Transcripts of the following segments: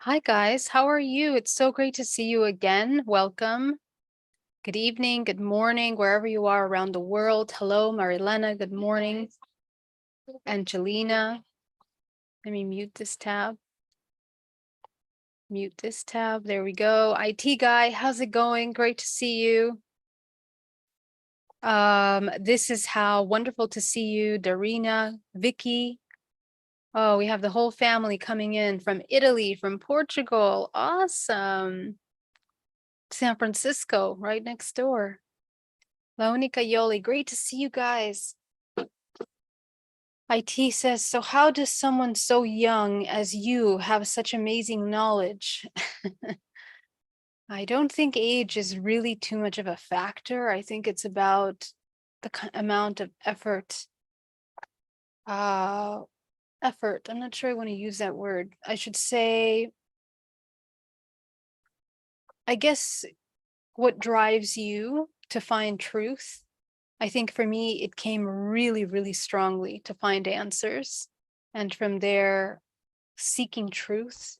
Hi, guys. How are you? It's so great to see you again. Welcome. Good evening, good morning, wherever you are around the world. Hello, Marilena. Good morning. Angelina. Let me mute this tab. Mute this tab. There we go. IT guy, how's it going? Great to see you. This is how wonderful to see you, Darina, Vicky. Oh, we have the whole family coming in from Italy, from Portugal. Awesome. San Francisco, right next door. Launika Yoli, great to see you guys. IT says, so how does someone so young as you have such amazing knowledge? I don't think age is really too much of a factor. I think it's about the amount of effort. Effort. I'm not sure I want to use that word. I should say, I guess what drives you to find truth. I think for me, it came really, really strongly to find answers. And from there, seeking truth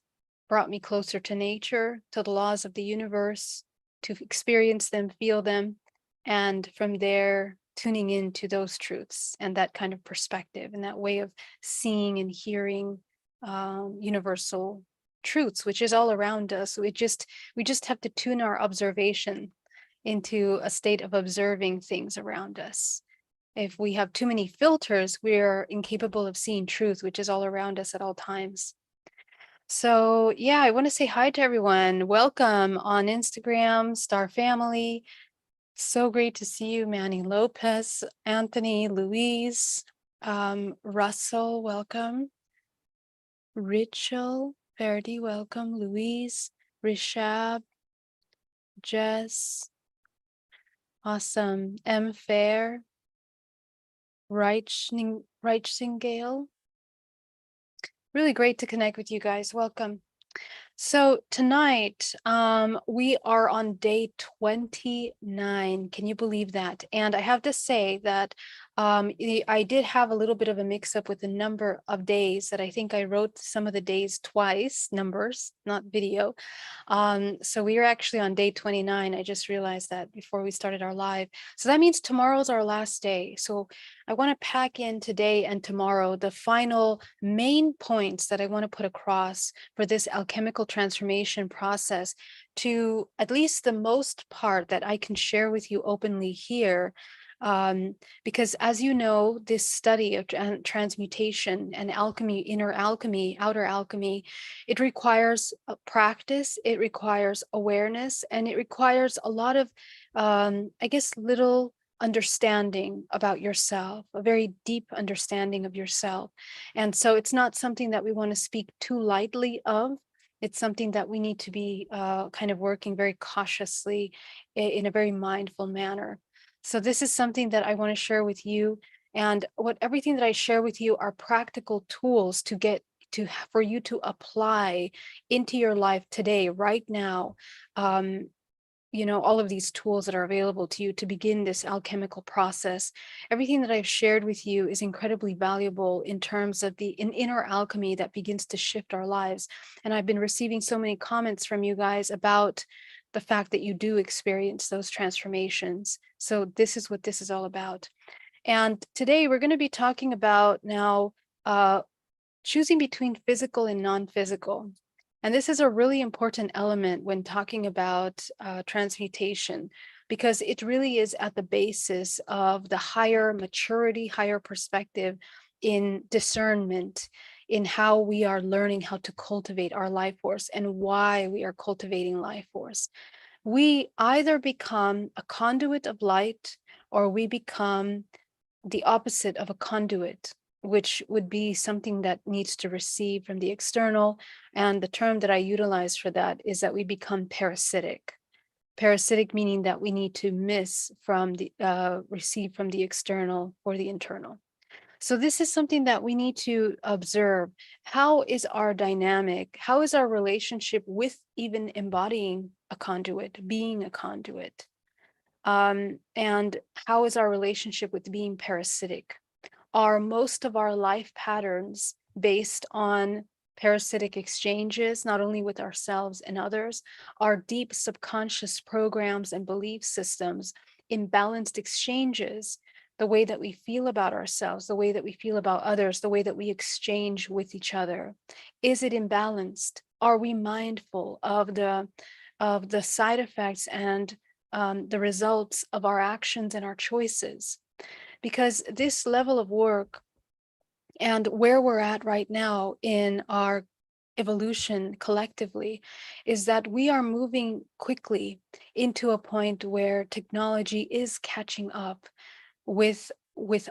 brought me closer to nature, to the laws of the universe, to experience them, feel them. And from there, tuning into those truths and that kind of perspective and that way of seeing and hearing universal truths, which is all around us. We just have to tune our observation into a state of observing things around us. If we have too many filters, we're incapable of seeing truth, which is all around us at all times. So yeah, I want to say hi to everyone. Welcome on Instagram, Star Family. So great to see you, Manny Lopez, Anthony, Louise, Russell, welcome. Rachel, Verdi, welcome. Louise, Rishab, Jess, awesome. M. Fair, Reichsingale. Really great to connect with you guys. Welcome. So tonight, we are on day 29. Can you believe that? And I have to say that I did have a little bit of a mix up with the number of days that I think I wrote some of the days twice, numbers, not video. So we are actually on day 29. I just realized that before we started our live. So that means tomorrow's our last day. So I want to pack in today and tomorrow the final main points that I want to put across for this alchemical transformation process to at least the most part that I can share with you openly here. Because as you know, this study of transmutation and alchemy, inner alchemy, outer alchemy, it requires practice, it requires awareness, and it requires a lot of, I guess, little understanding about yourself, a very deep understanding of yourself. And so it's not something that we want to speak too lightly of. It's something that we need to be kind of working very cautiously in a very mindful manner. So this is something that I want to share with you. And what everything that I share with you are practical tools to get to for you to apply into your life today, right now. All of these tools that are available to you to begin this alchemical process. Everything that I've shared with you is incredibly valuable in terms of the inner alchemy that begins to shift our lives. And I've been receiving so many comments from you guys about the fact that you do experience those transformations. So this is what this is all about. And today we're going to be talking about now choosing between physical and non-physical. And this is a really important element when talking about transmutation, because it really is at the basis of the higher maturity, higher perspective in discernment, in how we are learning how to cultivate our life force and why we are cultivating life force. We either become a conduit of light or we become the opposite of a conduit, which would be something that needs to receive from the external. And the term that I utilize for that is that we become parasitic. Parasitic meaning that we need to receive from the external or the internal. So this is something that we need to observe. How is our dynamic? How is our relationship with even embodying a conduit, being a conduit? And how is our relationship with being parasitic? Are most of our life patterns based on parasitic exchanges, not only with ourselves and others, our deep subconscious programs and belief systems, imbalanced exchanges, the way that we feel about ourselves, the way that we feel about others, the way that we exchange with each other. Is it imbalanced? Are we mindful of the side effects and the results of our actions and our choices? Because this level of work and where we're at right now in our evolution collectively is that we are moving quickly into a point where technology is catching up with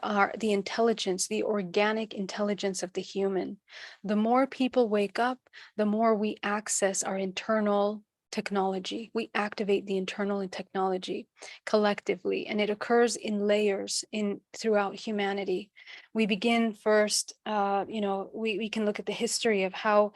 our the intelligence, the organic intelligence of the human. The more people wake up, the more we access our internal technology. We activate the internal technology collectively, and it occurs in layers in throughout humanity. We begin first, we can look at the history of how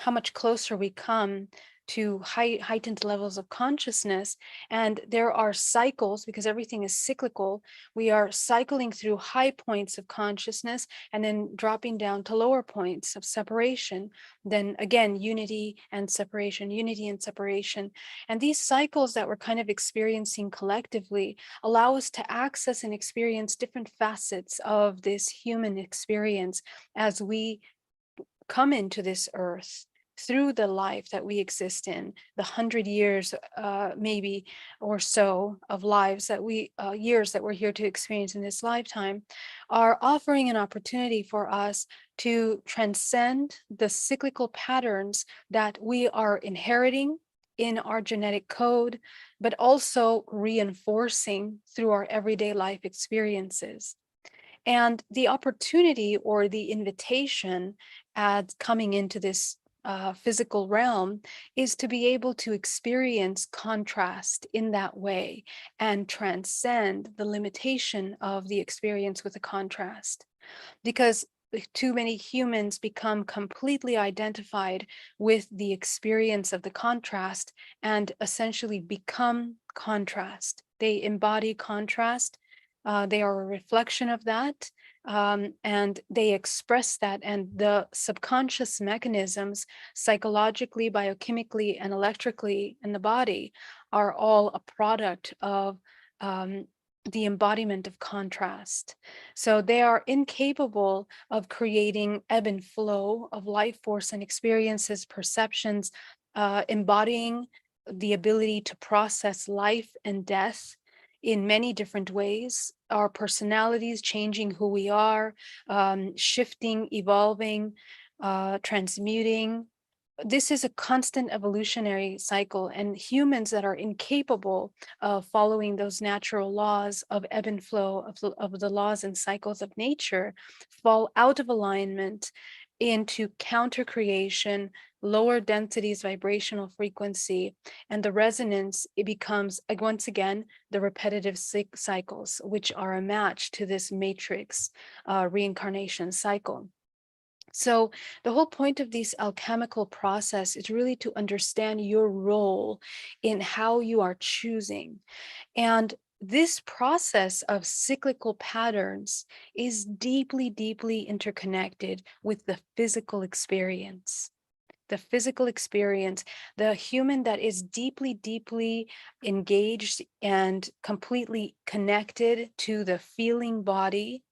much closer we come to heightened levels of consciousness. And there are cycles, because everything is cyclical. We are cycling through high points of consciousness and then dropping down to lower points of separation. Then again, unity and separation, unity and separation. And these cycles that we're kind of experiencing collectively allow us to access and experience different facets of this human experience as we come into this earth through the life that we exist in, the 100 years maybe or so of lives that years that we're here to experience in this lifetime, are offering an opportunity for us to transcend the cyclical patterns that we are inheriting in our genetic code, but also reinforcing through our everyday life experiences. And the opportunity or the invitation at coming into this physical realm is to be able to experience contrast in that way and transcend the limitation of the experience with a contrast. Because too many humans become completely identified with the experience of the contrast and essentially become contrast. They embody contrast. They are a reflection of that, and they express that. And the subconscious mechanisms, psychologically, biochemically, and electrically in the body, are all a product of the embodiment of contrast. So they are incapable of creating ebb and flow of life force and experiences, perceptions, embodying the ability to process life and death in many different ways, our personalities changing who we are, shifting, evolving, transmuting. This is a constant evolutionary cycle, and humans that are incapable of following those natural laws of ebb and flow of the laws and cycles of nature fall out of alignment into counter creation, lower densities, vibrational frequency, and the resonance, it becomes, once again, the repetitive cycles, which are a match to this matrix reincarnation cycle. So the whole point of this alchemical process is really to understand your role in how you are choosing. And this process of cyclical patterns is deeply, deeply interconnected with the physical experience. The physical experience, the human that is deeply, deeply engaged and completely connected to the feeling body,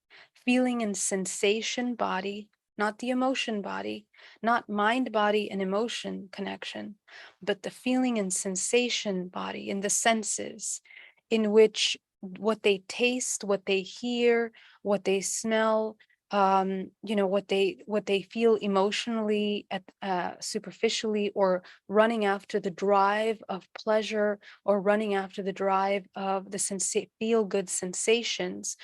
feeling and sensation body, not the emotion body, not mind, body, and emotion connection, but the feeling and sensation body in the senses, in which what they taste, what they hear, what they smell, what they feel emotionally superficially, or running after the drive of pleasure, or running after the drive of the feel good sensations,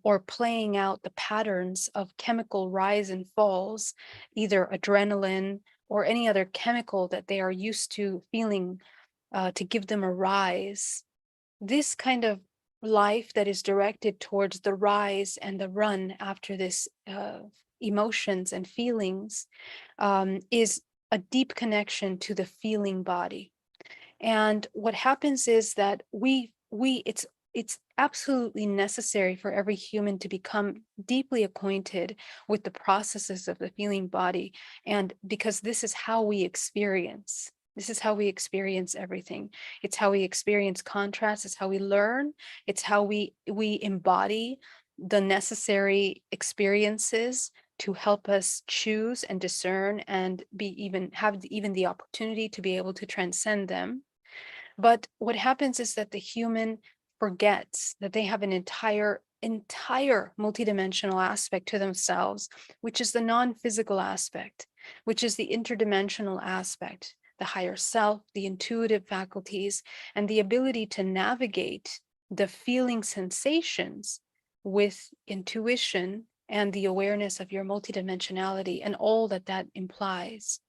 or playing out the patterns of chemical rise and falls, either adrenaline or any other chemical that they are used to feeling to give them a rise. This kind of life that is directed towards the rise and the run after this emotions and feelings is a deep connection to the feeling body. And what happens is that it's it's absolutely necessary for every human to become deeply acquainted with the processes of the feeling body. And because this is how we experience. This is how we experience everything. It's how we experience contrast. It's how we learn. It's how we embody the necessary experiences to help us choose and discern and have even the opportunity to be able to transcend them. But what happens is that the human forgets that they have an entire multidimensional aspect to themselves, which is the non-physical aspect, which is the interdimensional aspect, the higher self, the intuitive faculties, and the ability to navigate the feeling sensations with intuition and the awareness of your multidimensionality and all that that implies.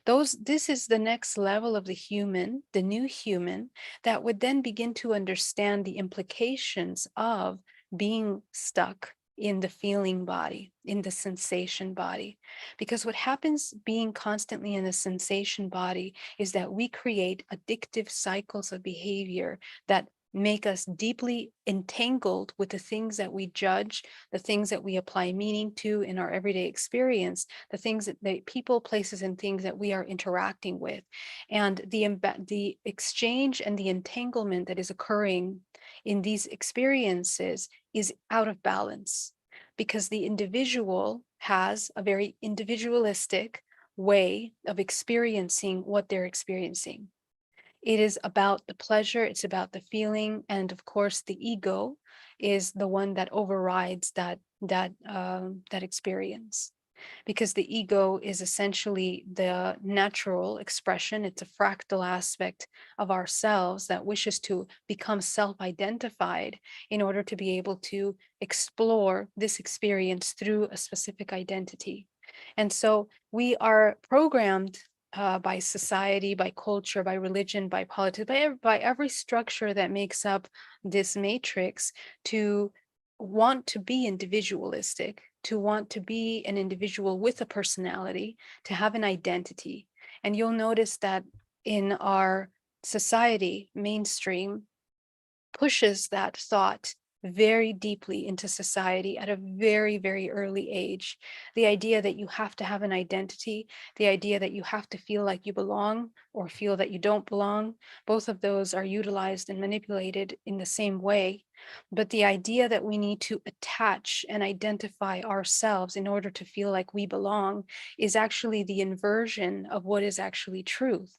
This is the next level of the human, the new human, that would then begin to understand the implications of being stuck in the feeling body, in the sensation body. Because what happens being constantly in the sensation body is that we create addictive cycles of behavior that make us deeply entangled with the things that we judge, the things that we apply meaning to in our everyday experience, the things that the people, places, and things that we are interacting with. And the exchange and the entanglement that is occurring in these experiences is out of balance because the individual has a very individualistic way of experiencing what they're experiencing. It is about the pleasure, it's about the feeling, and of course, the ego is the one that overrides that experience. Because the ego is essentially the natural expression, it's a fractal aspect of ourselves that wishes to become self-identified in order to be able to explore this experience through a specific identity. And so we are programmed by society, by culture, by religion, by politics, by every structure that makes up this matrix to want to be individualistic, to want to be an individual with a personality, to have an identity. And you'll notice that in our society, mainstream pushes that thought very deeply into society at a very, very early age. The idea that you have to have an identity, the idea that you have to feel like you belong or feel that you don't belong, both of those are utilized and manipulated in the same way. But the idea that we need to attach and identify ourselves in order to feel like we belong is actually the inversion of what is actually truth.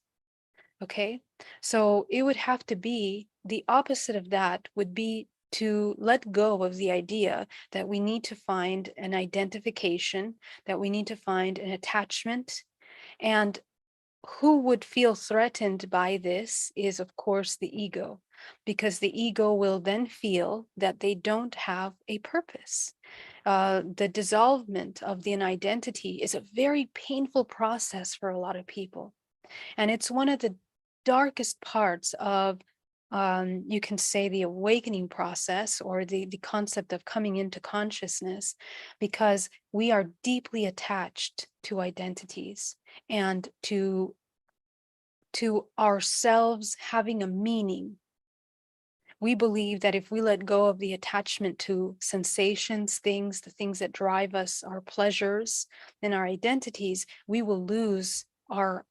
Okay, so it would have to be the opposite of that would be to let go of the idea that we need to find an identification, that we need to find an attachment. And who would feel threatened by this is, of course, the ego, because the ego will then feel that they don't have a purpose. The dissolvement of the identity is a very painful process for a lot of people. And it's one of the darkest parts of, you can say, the awakening process or the concept of coming into consciousness, because we are deeply attached to identities and to ourselves having a meaning. We believe that if we let go of the attachment to sensations, things, the things that drive us, our pleasures and our identities, we will lose our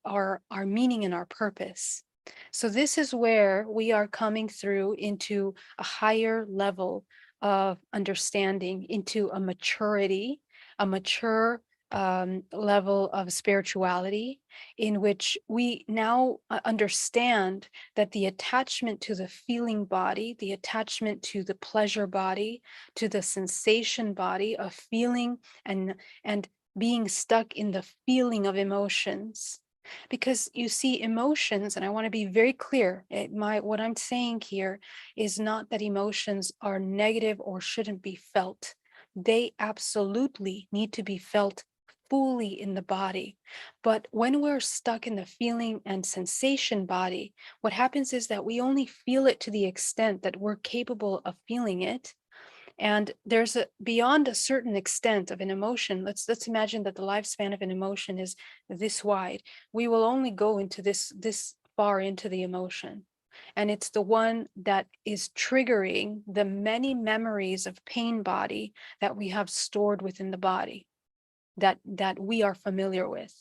meaning and our purpose. So this is where we are coming through into a higher level of understanding, into a maturity, a mature level of spirituality, in which we now understand that the attachment to the feeling body, the attachment to the pleasure body, to the sensation body of feeling and being stuck in the feeling of emotions. Because you see, emotions, and I want to be very clear, what I'm saying here is not that emotions are negative or shouldn't be felt. They absolutely need to be felt fully in the body. But when we're stuck in the feeling and sensation body, what happens is that we only feel it to the extent that we're capable of feeling it. And there's beyond a certain extent of an emotion. Let's imagine that the lifespan of an emotion is this wide. We will only go into this far into the emotion. And it's the one that is triggering the many memories of pain body that we have stored within the body that we are familiar with.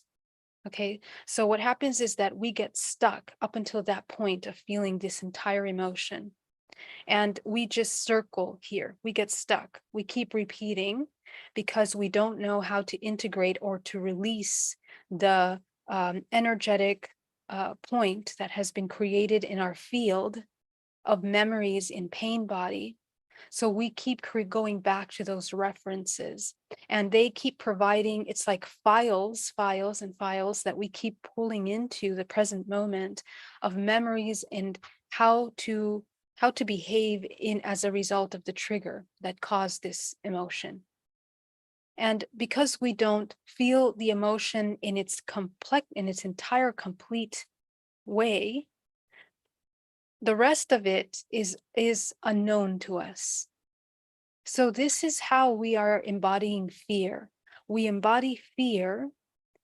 Okay, so what happens is that we get stuck up until that point of feeling this entire emotion. And we just circle here. We get stuck. We keep repeating because we don't know how to integrate or to release the energetic point that has been created in our field of memories in pain body. So we keep going back to those references, and they keep providing, it's like files, files, and files that we keep pulling into the present moment of memories and how to behave in as a result of the trigger that caused this emotion. And because we don't feel the emotion in its entire complete way, the rest of it is unknown to us. So this is how we are embodying fear. We embody fear.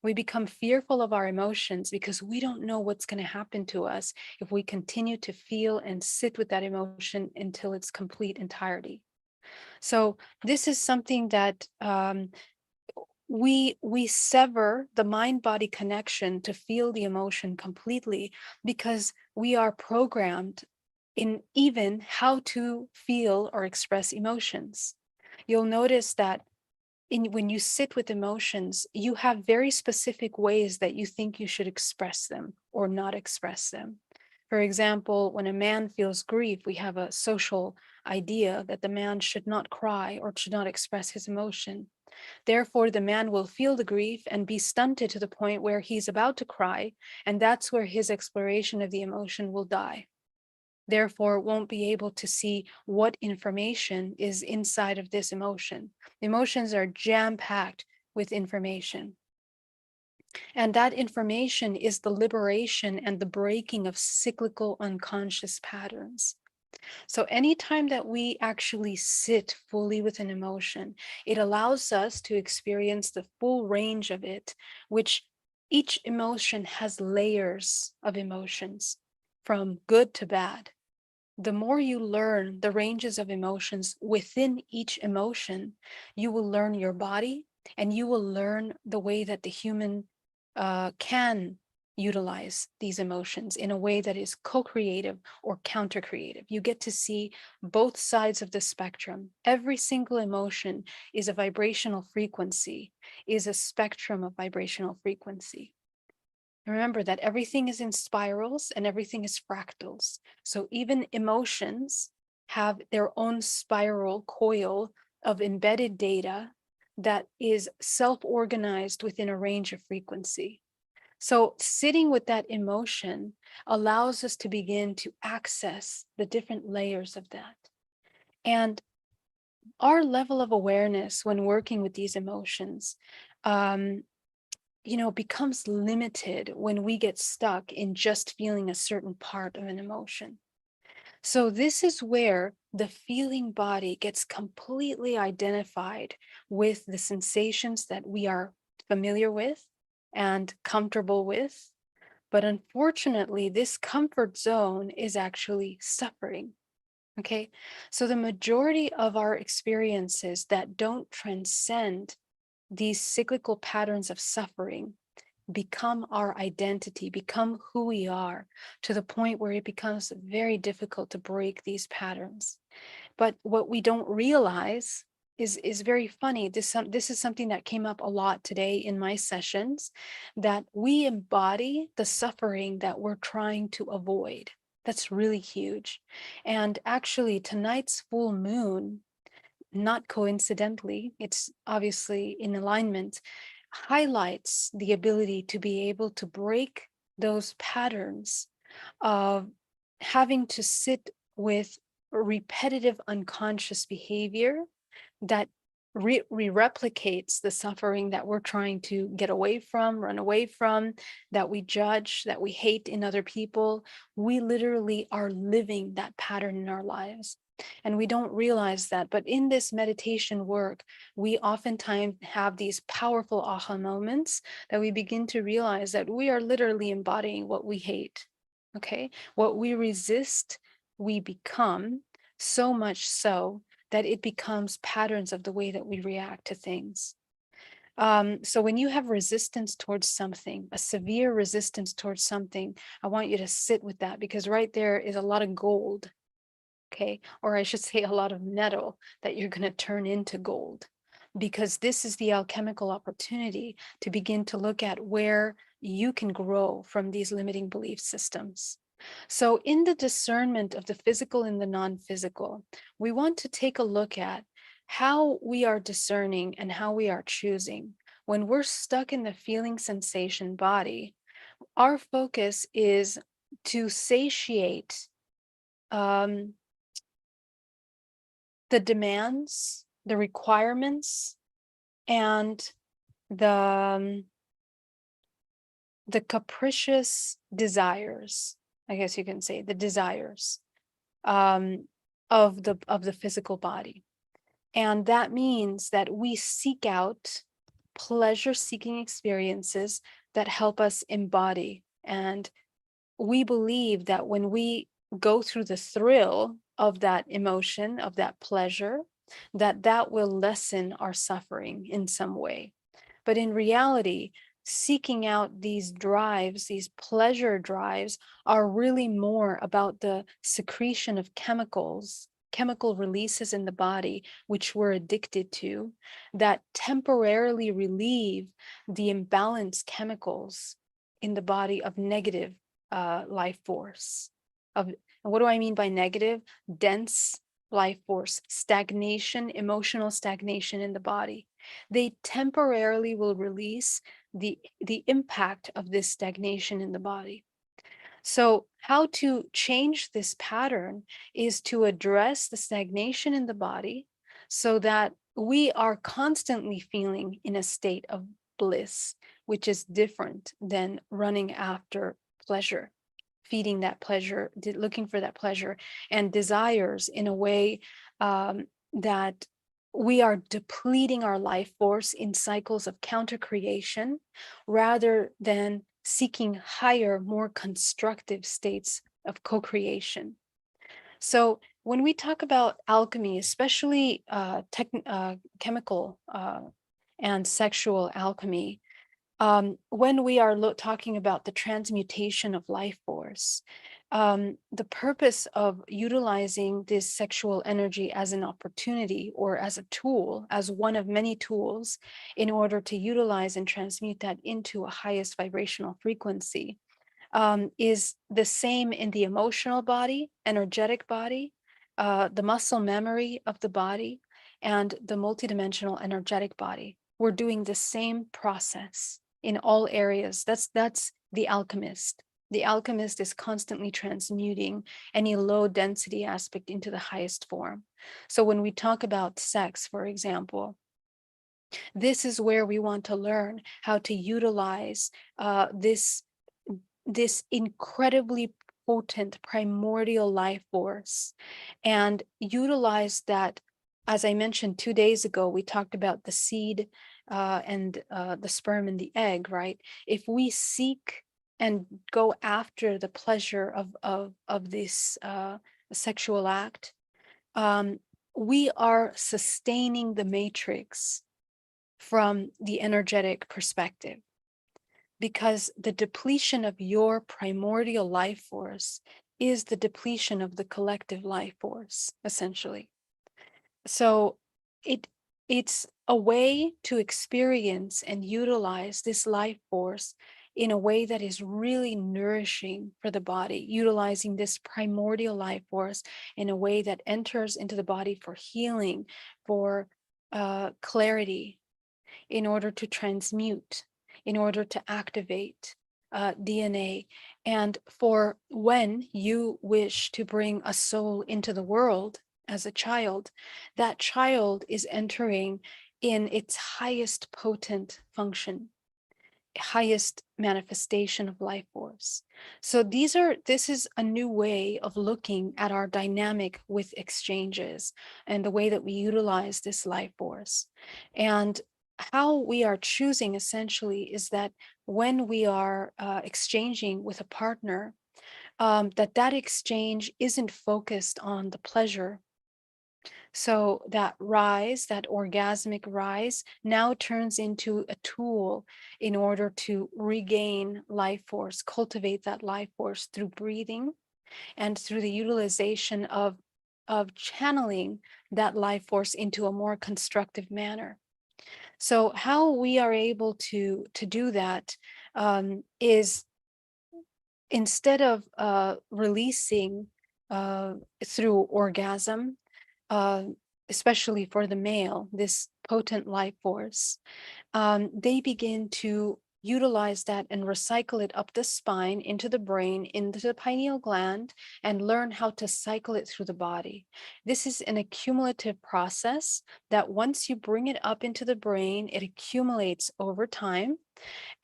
We become fearful of our emotions because we don't know what's going to happen to us if we continue to feel and sit with that emotion until its complete entirety. So this is something that we sever the mind-body connection to feel the emotion completely because we are programmed in even how to feel or express emotions. You'll notice that when you sit with emotions, you have very specific ways that you think you should express them or not express them. For example, when a man feels grief, we have a social idea that the man should not cry or should not express his emotion. Therefore, the man will feel the grief and be stunted to the point where he's about to cry, and that's where his exploration of the emotion will die. Therefore, won't be able to see what information is inside of this emotion. Emotions are jam-packed with information. And that information is the liberation and the breaking of cyclical unconscious patterns. So anytime that we actually sit fully with an emotion, it allows us to experience the full range of it, which each emotion has layers of emotions from good to bad. The more you learn the ranges of emotions within each emotion, you will learn your body and you will learn the way that the human can utilize these emotions in a way that is co-creative or counter-creative. You get to see both sides of the spectrum. Every single emotion is a vibrational frequency, is a spectrum of vibrational frequency. Remember that everything is in spirals and everything is fractals. So even emotions have their own spiral coil of embedded data that is self-organized within a range of frequency. So sitting with that emotion allows us to begin to access the different layers of that. And our level of awareness when working with these emotions becomes limited when we get stuck in just feeling a certain part of an emotion. So this is where the feeling body gets completely identified with the sensations that we are familiar with and comfortable with. But unfortunately, this comfort zone is actually suffering. Okay, so the majority of our experiences that don't transcend these cyclical patterns of suffering become our identity, become who we are, to the point where it becomes very difficult to break these patterns. But what we don't realize is very funny. This is something that came up a lot today in my sessions, that we embody the suffering that we're trying to avoid. That's really huge. And actually, tonight's full moon, not coincidentally, it's obviously in alignment, highlights the ability to be able to break those patterns of having to sit with repetitive unconscious behavior that replicates the suffering that we're trying to get away from, run away from, that we judge, that we hate in other people. We literally are living that pattern in our lives. And we don't realize that. But in this meditation work, we oftentimes have these powerful aha moments that we begin to realize that we are literally embodying what we hate. Okay. What we resist, we become, so much so that it becomes patterns of the way that we react to things. So when you have resistance towards something, a severe resistance towards something, I want you to sit with that, because right there is a lot of gold, okay? Or I should say a lot of metal that you're going to turn into gold, because this is the alchemical opportunity to begin to look at where you can grow from these limiting belief systems. So in the discernment of the physical and the non-physical, we want to take a look at how we are discerning and how we are choosing. When we're stuck in the feeling sensation body, our focus is to satiate um, the demands, the requirements, and the um, the capricious desires, I guess you can say, the desires um, of the physical body. And that means that we seek out pleasure-seeking experiences that help us embody. And we believe that when we go through the thrill of that emotion, of that pleasure, that that will lessen our suffering in some way. But in reality, seeking out these drives, these pleasure drives, are really more about the secretion of chemicals, chemical releases in the body, which we're addicted to, that temporarily relieve the imbalanced chemicals in the body of negative life force. And what do I mean by negative? Dense life force, stagnation, emotional stagnation in the body. They temporarily will release the impact of this stagnation in the body. So how to change this pattern is to address the stagnation in the body so that we are constantly feeling in a state of bliss, which is different than running after pleasure, feeding that pleasure, looking for that pleasure and desires in a way that we are depleting our life force in cycles of counter creation rather than seeking higher, more constructive states of co-creation. So when we talk about alchemy, especially chemical and sexual alchemy, when we are talking about the transmutation of life force, the purpose of utilizing this sexual energy as an opportunity or as a tool, as one of many tools, in order to utilize and transmute that into a highest vibrational frequency, is the same in the emotional body, energetic body, the muscle memory of the body, and the multidimensional energetic body. We're doing the same process in all areas. That's the alchemist. The alchemist is constantly transmuting any low density aspect into the highest form. So when we talk about sex, for example, this is where we want to learn how to utilize this incredibly potent primordial life force and utilize that. As I mentioned 2 days ago, we talked about the seed and the sperm and the egg, right? If we seek and go after the pleasure of this sexual act, um, we are sustaining the matrix from the energetic perspective, because the depletion of your primordial life force is the depletion of the collective life force, essentially. So it's a way to experience and utilize this life force in a way that is really nourishing for the body, utilizing this primordial life force in a way that enters into the body for healing, for clarity, in order to transmute, in order to activate DNA. And for when you wish to bring a soul into the world as a child, that child is entering in its highest potent function, highest manifestation of life force. So this is a new way of looking at our dynamic with exchanges and the way that we utilize this life force. And how we are choosing essentially is that when we are exchanging with a partner, that exchange isn't focused on the pleasure. So that rise, that orgasmic rise, now turns into a tool in order to regain life force, cultivate that life force through breathing and through the utilization of channeling that life force into a more constructive manner. So how we are able to do that is, instead of releasing through orgasm, uh, especially for the male, this potent life force, they begin to utilize that and recycle it up the spine, into the brain, into the pineal gland, and learn how to cycle it through the body. This is an accumulative process that once you bring it up into the brain, it accumulates over time,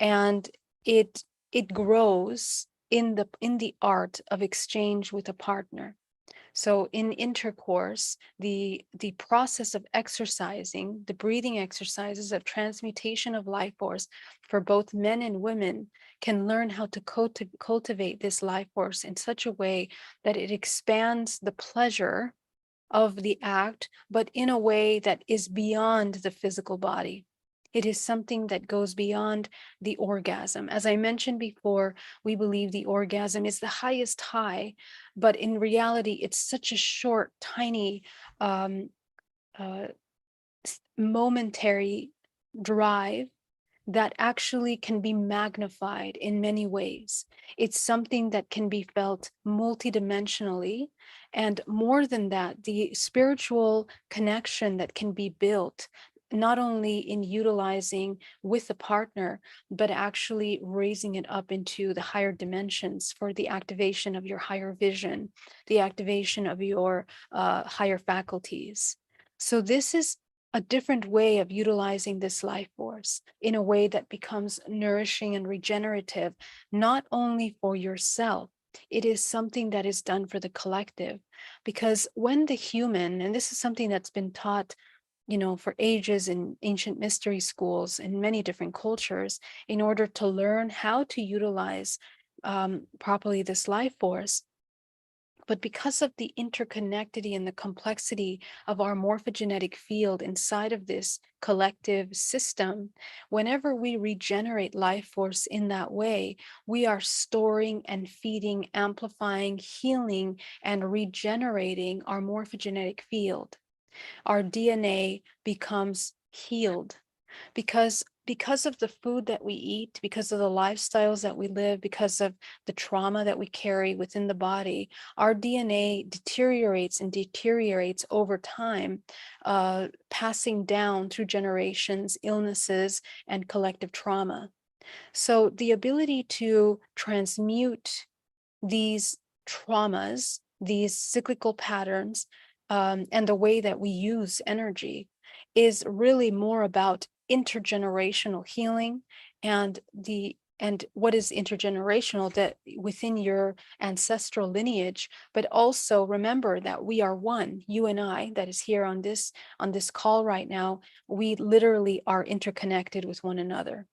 and it grows in the art of exchange with a partner. So in intercourse, the process of exercising, the breathing exercises of transmutation of life force for both men and women, can learn how to cultivate this life force in such a way that it expands the pleasure of the act, but in a way that is beyond the physical body. It is something that goes beyond the orgasm. As I mentioned before, we believe the orgasm is the highest high, but in reality, it's such a short, tiny, um, uh, momentary drive that actually can be magnified in many ways. It's something that can be felt multidimensionally. And more than that, the spiritual connection that can be built, not only in utilizing with a partner, but actually raising it up into the higher dimensions for the activation of your higher vision, the activation of your higher faculties. So this is a different way of utilizing this life force in a way that becomes nourishing and regenerative, not only for yourself. It is something that is done for the collective. Because when the human, and this is something that's been taught, for ages in ancient mystery schools in many different cultures, in order to learn how to utilize properly this life force. But because of the interconnectedity and the complexity of our morphogenetic field inside of this collective system, whenever we regenerate life force in that way, we are storing and feeding, amplifying, healing, and regenerating our morphogenetic field. Our DNA becomes healed because of the food that we eat, because of the lifestyles that we live, because of the trauma that we carry within the body. Our DNA deteriorates and deteriorates over time, passing down through generations, illnesses, and collective trauma. So the ability to transmute these traumas, these cyclical patterns, and the way that we use energy is really more about intergenerational healing. And what is intergenerational, that within your ancestral lineage, but also remember that we are one. You and I, that is here on this call right now, we literally are interconnected with one another.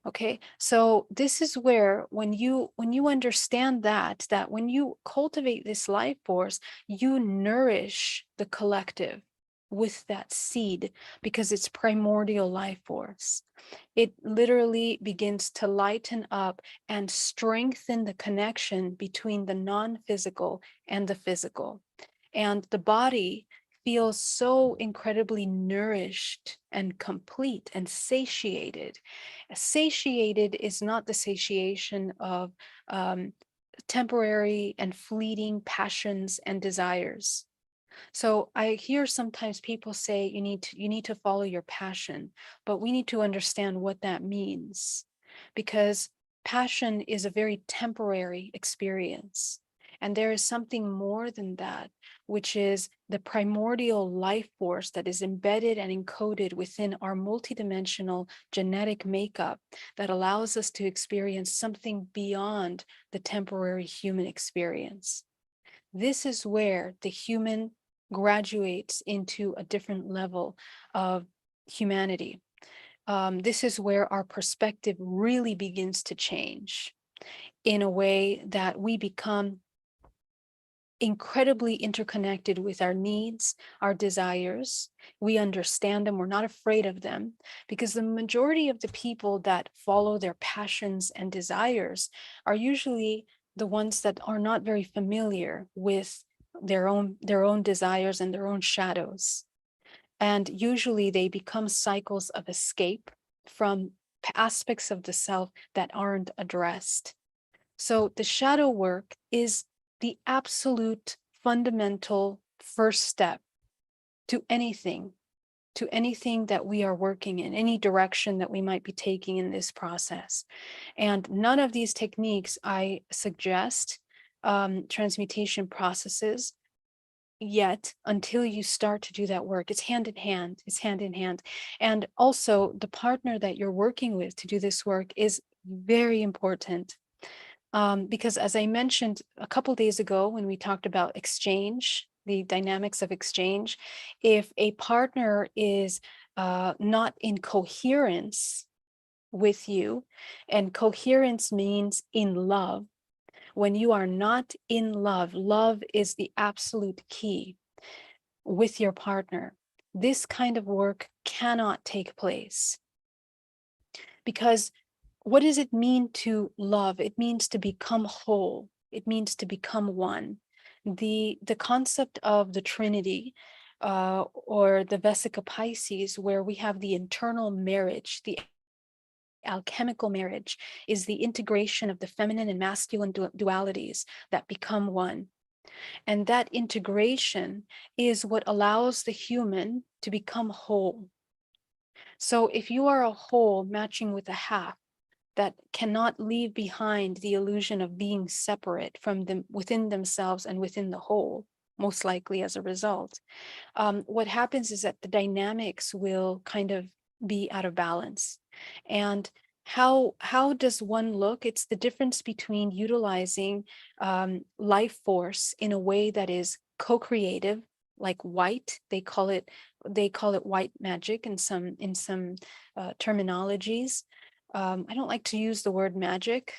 Okay, so this is where, when you understand that when you cultivate this life force, you nourish the collective with that seed, because it's primordial life force. It literally begins to lighten up and strengthen the connection between the non-physical and the physical. And the body feels so incredibly nourished and complete and satiated. Satiated is not the satiation of temporary and fleeting passions and desires. So I hear sometimes people say you need to follow your passion, but we need to understand what that means, because passion is a very temporary experience. And there is something more than that, which is the primordial life force that is embedded and encoded within our multidimensional genetic makeup, that allows us to experience something beyond the temporary human experience. This is where the human graduates into a different level of humanity. This is where our perspective really begins to change. in a way that we become incredibly interconnected with our needs, our desires. We understand them, we're not afraid of them, because the majority of the people that follow their passions and desires are usually the ones that are not very familiar with their own desires and their own shadows. And usually they become cycles of escape from aspects of the self that aren't addressed. So the shadow work is the absolute fundamental first step to anything, that we are working in, any direction that we might be taking in this process. And none of these techniques I suggest, transmutation processes, yet until you start to do that work. It's hand in hand. It's hand in hand. And also, the partner that you're working with to do this work is very important. Because as I mentioned a couple days ago when we talked about exchange, the dynamics of exchange, if a partner is not in coherence with you, and coherence means in love, when you are not in love, love is the absolute key with your partner. This kind of work cannot take place, because what does it mean to love? It means to become whole. It means to become one. The concept of the Trinity, or the Vesica Pisces, where we have the internal marriage, the alchemical marriage, is the integration of the feminine and masculine dualities that become one. And that integration is what allows the human to become whole. So if you are a whole matching with a half, that cannot leave behind the illusion of being separate from them within themselves and within the whole, most likely as a result, what happens is that the dynamics will kind of be out of balance. And how does one look? It's the difference between utilizing life force in a way that is co-creative, like white. They call it white magic in some terminologies. I don't like to use the word magic,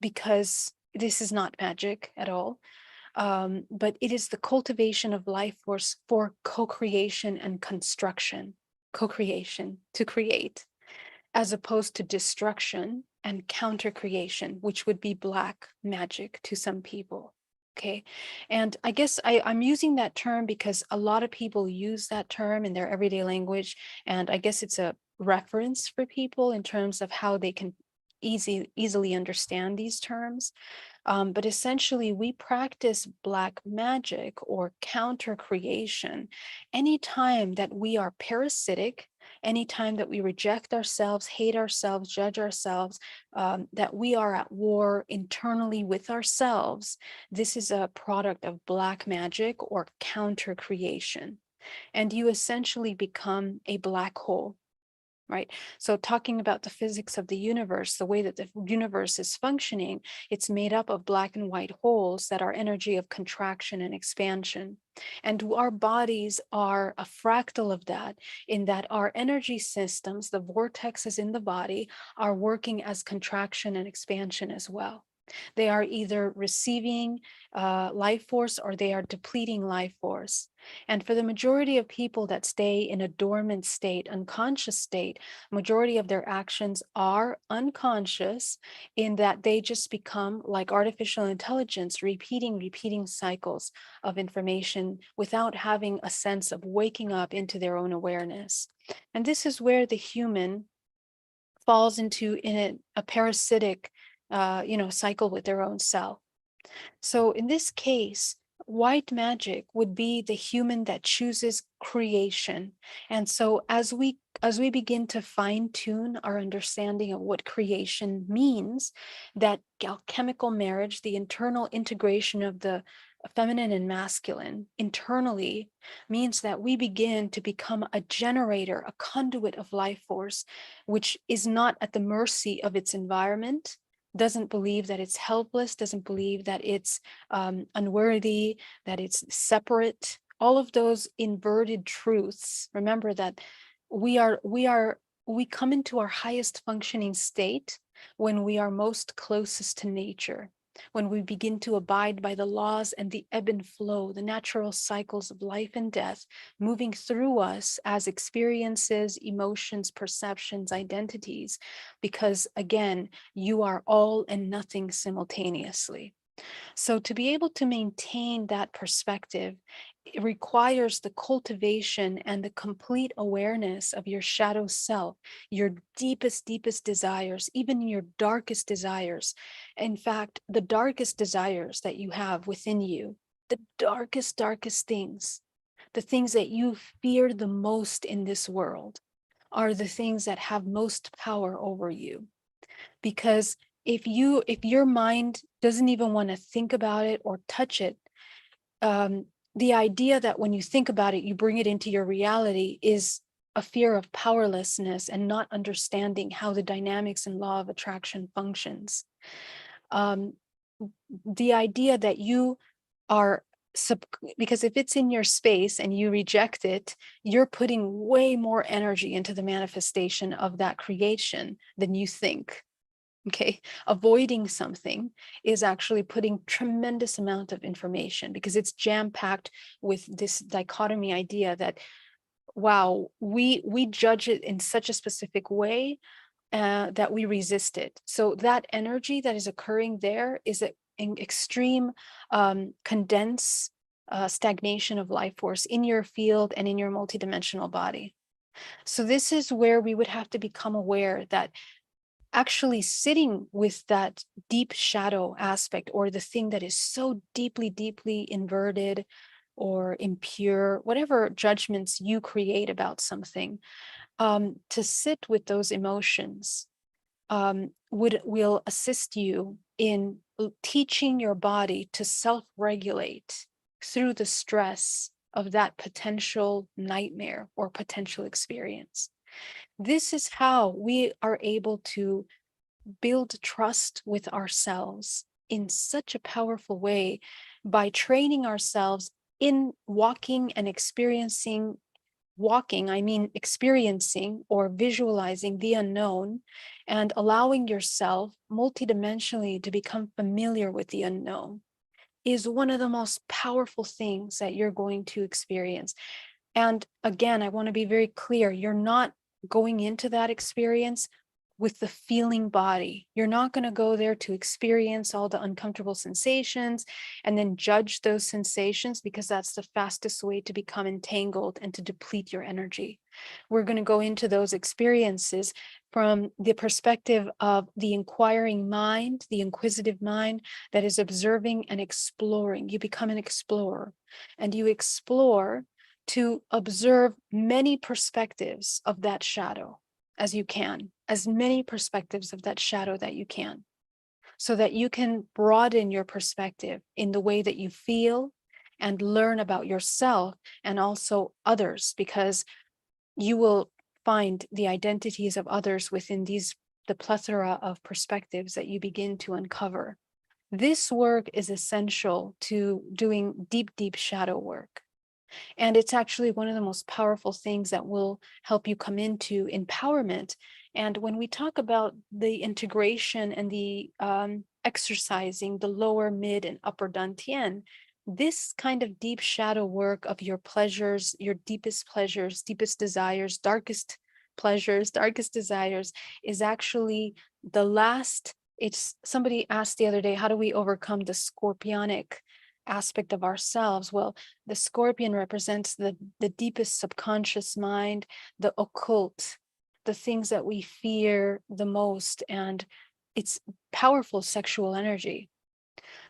because this is not magic at all. But it is the cultivation of life force for co-creation and construction, co-creation, to create, as opposed to destruction and counter creation, which would be black magic to some people. Okay. And I guess I'm using that term because a lot of people use that term in their everyday language. And I guess it's a reference for people in terms of how they can easily understand these terms. But essentially, we practice black magic or counter creation anytime that we are parasitic, anytime that we reject ourselves, hate ourselves, judge ourselves, that we are at war internally with ourselves. This is a product of black magic or counter creation. And you essentially become a black hole. Right. So talking about the physics of the universe, the way that the universe is functioning, it's made up of black and white holes that are energy of contraction and expansion. And our bodies are a fractal of that, in that our energy systems, the vortexes in the body, are working as contraction and expansion as well. They are either receiving life force or they are depleting life force. And for the majority of people that stay in a dormant state, unconscious state, majority of their actions are unconscious, in that they just become like artificial intelligence, repeating cycles of information without having a sense of waking up into their own awareness. And this is where the human falls into a parasitic cycle with their own self. So in this case, white magic would be the human that chooses creation. And so as we begin to fine tune our understanding of what creation means, that alchemical marriage, the internal integration of the feminine and masculine internally, means that we begin to become a generator, a conduit of life force, which is not at the mercy of its environment, doesn't believe that it's helpless, doesn't believe that it's unworthy, that it's separate. All of those inverted truths. Remember that we come into our highest functioning state when we are most closest to nature, when we begin to abide by the laws and the ebb and flow, the natural cycles of life and death, moving through us as experiences, emotions, perceptions, identities, because again, you are all and nothing simultaneously. So to be able to maintain that perspective, it requires the cultivation and the complete awareness of your shadow self, your deepest desires, even your darkest desires. In fact, the darkest desires that you have within you, the darkest things, the things that you fear the most in this world, are the things that have most power over you. Because if your mind doesn't even want to think about it or touch it, the idea that when you think about it, you bring it into your reality is a fear of powerlessness and not understanding how the dynamics and law of attraction functions. Um, the idea that you are because if it's in your space and you reject it, you're putting way more energy into the manifestation of that creation than you think. Okay, avoiding something is actually putting tremendous amount of information because it's jam-packed with this dichotomy idea that, wow, we judge it in such a specific way that we resist it. So that energy that is occurring there is an extreme condense stagnation of life force in your field and in your multidimensional body. So this is where we would have to become aware that actually sitting with that deep shadow aspect, or the thing that is so deeply inverted or impure, whatever judgments you create about something, to sit with those emotions will assist you in teaching your body to self-regulate through the stress of that potential nightmare or potential experience. This is how we are able to build trust with ourselves in such a powerful way, by training ourselves in walking and experiencing. Walking, I mean experiencing or visualizing the unknown, and allowing yourself multidimensionally to become familiar with the unknown is one of the most powerful things that you're going to experience. And again, I want to be very clear, you're not going into that experience with the feeling body. You're not going to go there to experience all the uncomfortable sensations and then judge those sensations, because that's the fastest way to become entangled and to deplete your energy. We're going to go into those experiences from the perspective of the inquiring mind, the inquisitive mind that is observing and exploring. You become an explorer, and you explore to observe many perspectives of that shadow as you can, as many perspectives of that shadow that you can, so that you can broaden your perspective in the way that you feel and learn about yourself and also others, because you will find the identities of others within the plethora of perspectives that you begin to uncover. This work is essential to doing deep shadow work. And it's actually one of the most powerful things that will help you come into empowerment. And when we talk about the integration and the exercising the lower, mid, and upper dantian, this kind of deep shadow work of your pleasures, your deepest pleasures, deepest desires, darkest pleasures, darkest desires, is actually the last. It's, somebody asked the other day, how do we overcome the scorpionic aspect of ourselves? Well, the scorpion represents the deepest subconscious mind, the occult, the things that we fear the most, and it's powerful sexual energy.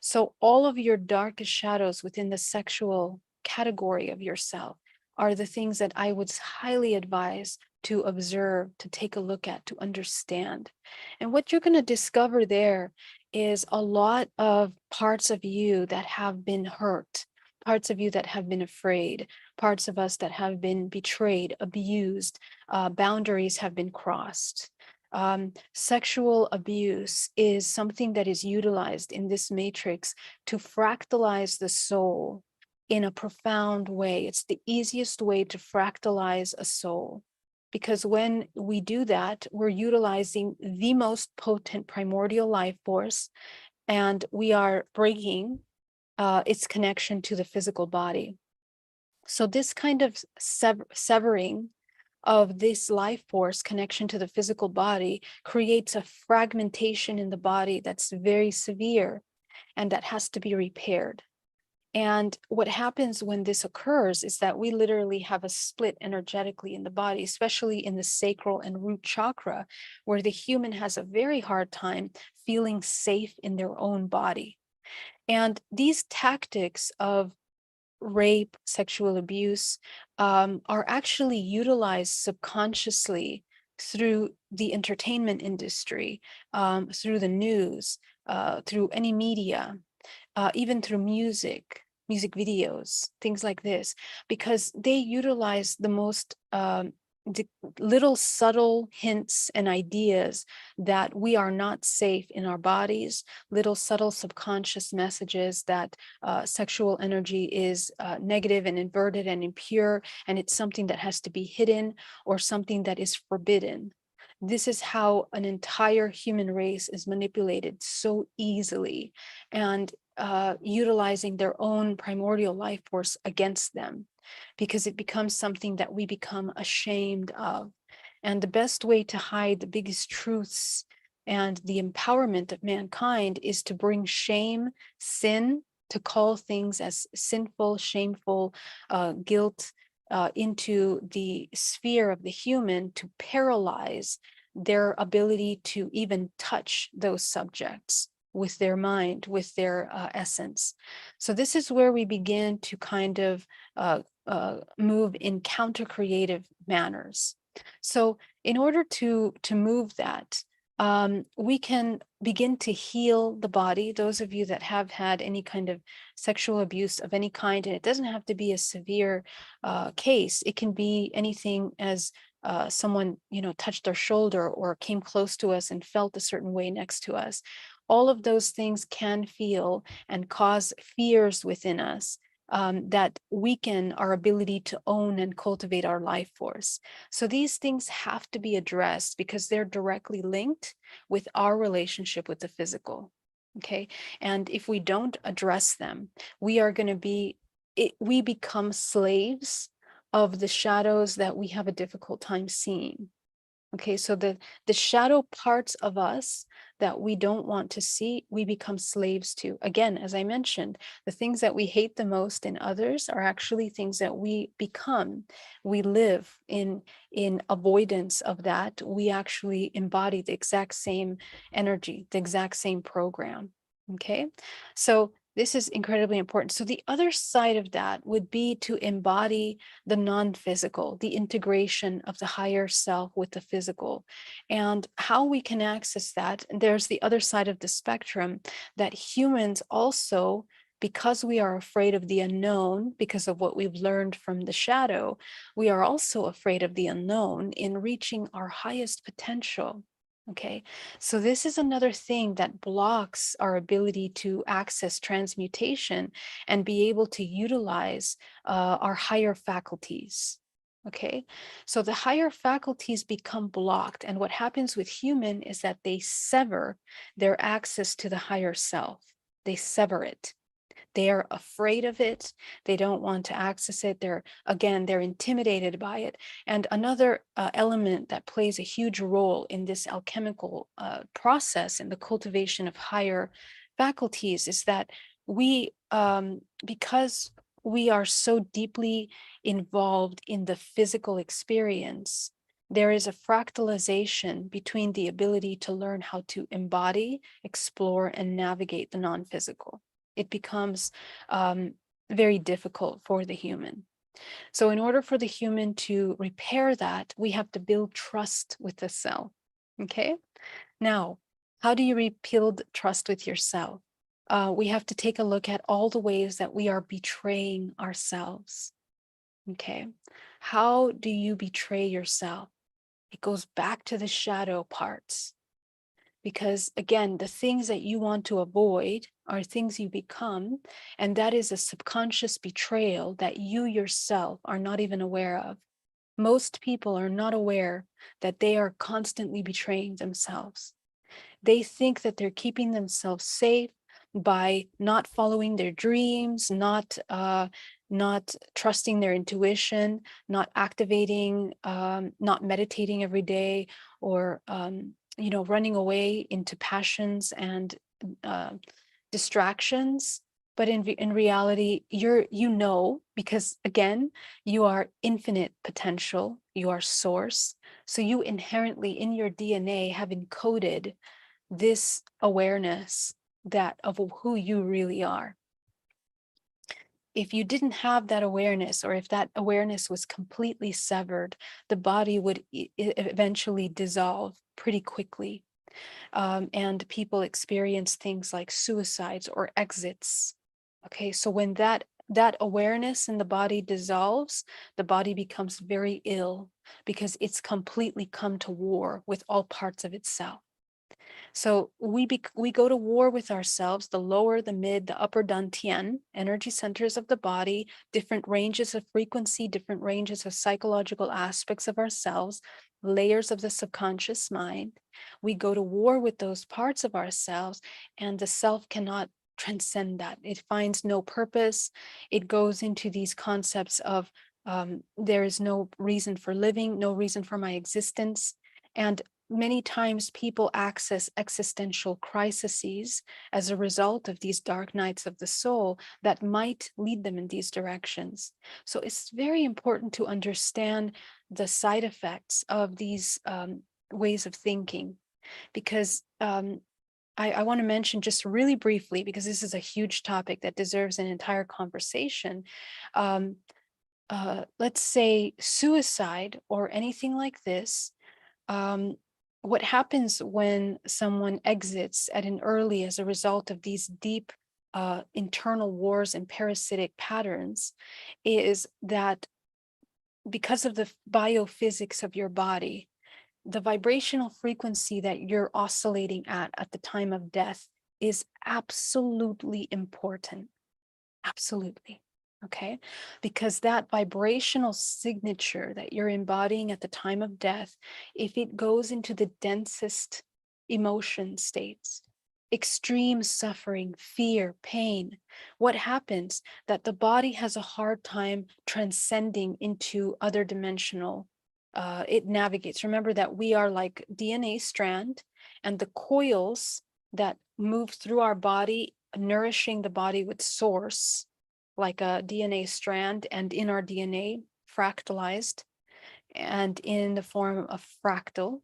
So all of your darkest shadows within the sexual category of yourself are the things that I would highly advise to observe, to take a look at, to understand. And what you're going to discover there is a lot of parts of you that have been hurt, parts of you that have been afraid, parts of us that have been betrayed, abused, boundaries have been crossed. Sexual abuse is something that is utilized in this matrix to fractalize the soul in a profound way. It's the easiest way to fractalize a soul. because when we do that, we're utilizing the most potent primordial life force, and we are breaking its connection to the physical body. So this kind of severing of this life force connection to the physical body creates a fragmentation in the body that's very severe and that has to be repaired. And what happens when this occurs is that we literally have a split energetically in the body, especially in the sacral and root chakra, where the human has a very hard time feeling safe in their own body. And these tactics of rape, sexual abuse, are actually utilized subconsciously through the entertainment industry, through the news, through any media, even through music videos, things like this, because they utilize the most little subtle hints and ideas that we are not safe in our bodies, little subtle subconscious messages that sexual energy is negative and inverted and impure, and it's something that has to be hidden or something that is forbidden. This is how an entire human race is manipulated so easily, and utilizing their own primordial life force against them, because it becomes something that we become ashamed of. And the best way to hide the biggest truths and the empowerment of mankind is to bring shame, sin, to call things as sinful, shameful, guilt, into the sphere of the human, to paralyze their ability to even touch those subjects with their mind, with their essence. So this is where we begin to kind of move in counter-creative manners. So in order to move that, we can begin to heal the body. Those of you that have had any kind of sexual abuse of any kind, and it doesn't have to be a severe case. It can be anything as someone, touched our shoulder or came close to us and felt a certain way next to us. All of those things can feel and cause fears within us, that weaken our ability to own and cultivate our life force. So these things have to be addressed because they're directly linked with our relationship with the physical. Okay. And if we don't address them, we are going to we become slaves of the shadows that we have a difficult time seeing. Okay, so the shadow parts of us that we don't want to see, we become slaves to. Again, as I mentioned, the things that we hate the most in others are actually things that we become. We live in avoidance of that. We actually embody the exact same energy, the exact same program. Okay, so this is incredibly important. So the other side of that would be to embody the non-physical, the integration of the higher self with the physical, and how we can access that. And there's the other side of the spectrum, that humans also, because we are afraid of the unknown, because of what we've learned from the shadow, we are also afraid of the unknown in reaching our highest potential. Okay, so this is another thing that blocks our ability to access transmutation and be able to utilize our higher faculties. Okay, so the higher faculties become blocked, and what happens with human is that they sever their access to the higher self. They sever it. They are afraid of it. They don't want to access it. They're intimidated by it. And another element that plays a huge role in this alchemical process in the cultivation of higher faculties is that we, because we are so deeply involved in the physical experience, there is a fractalization between the ability to learn how to embody, explore, and navigate the non-physical. It becomes very difficult for the human. So in order for the human to repair that, we have to build trust with the self. Okay. Now, how do you rebuild trust with yourself? We have to take a look at all the ways that we are betraying ourselves. Okay. How do you betray yourself? It goes back to the shadow parts. Because again, the things that you want to avoid are things you become, and that is a subconscious betrayal that you yourself are not even aware of. Most people are not aware that they are constantly betraying themselves. They think that they're keeping themselves safe by not following their dreams, not trusting their intuition, not activating, not meditating every day, or running away into passions and uh, distractions. But in reality, because again, you are infinite potential, you are source. So you inherently in your DNA have encoded this awareness that of who you really are. If you didn't have that awareness, or if that awareness was completely severed, the body would eventually dissolve pretty quickly. And people experience things like suicides or exits. Okay, so when that awareness in the body dissolves, the body becomes very ill because it's completely come to war with all parts of itself. So we go to war with ourselves, the lower, the mid, the upper dantian, energy centers of the body, different ranges of frequency, different ranges of psychological aspects of ourselves, layers of the subconscious mind. We go to war with those parts of ourselves, and the self cannot transcend that. It finds no purpose. It goes into these concepts of there is no reason for living, no reason for my existence. And many times people access existential crises as a result of these dark nights of the soul that might lead them in these directions. So it's very important to understand the side effects of these ways of thinking, because I want to mention just really briefly, because this is a huge topic that deserves an entire conversation. Um, let's say suicide or anything like this. um, what happens when someone exits at an early as a result of these deep internal wars and parasitic patterns is that because of the biophysics of your body, the vibrational frequency that you're oscillating at the time of death is absolutely important. Absolutely. Okay. Because that vibrational signature that you're embodying at the time of death, if it goes into the densest emotion states, extreme suffering, fear, pain, what happens? That the body has a hard time transcending into other dimensional. It navigates. Remember that we are like DNA strand, and the coils that move through our body, nourishing the body with source, like a DNA strand, and in our DNA, fractalized and in the form of fractal.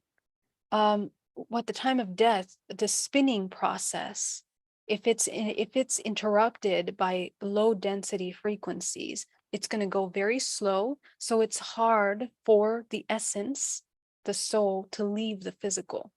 At the time of death, the spinning process, if it's interrupted by low density frequencies, it's going to go very slow. So it's hard for the essence, the soul, to leave the physical,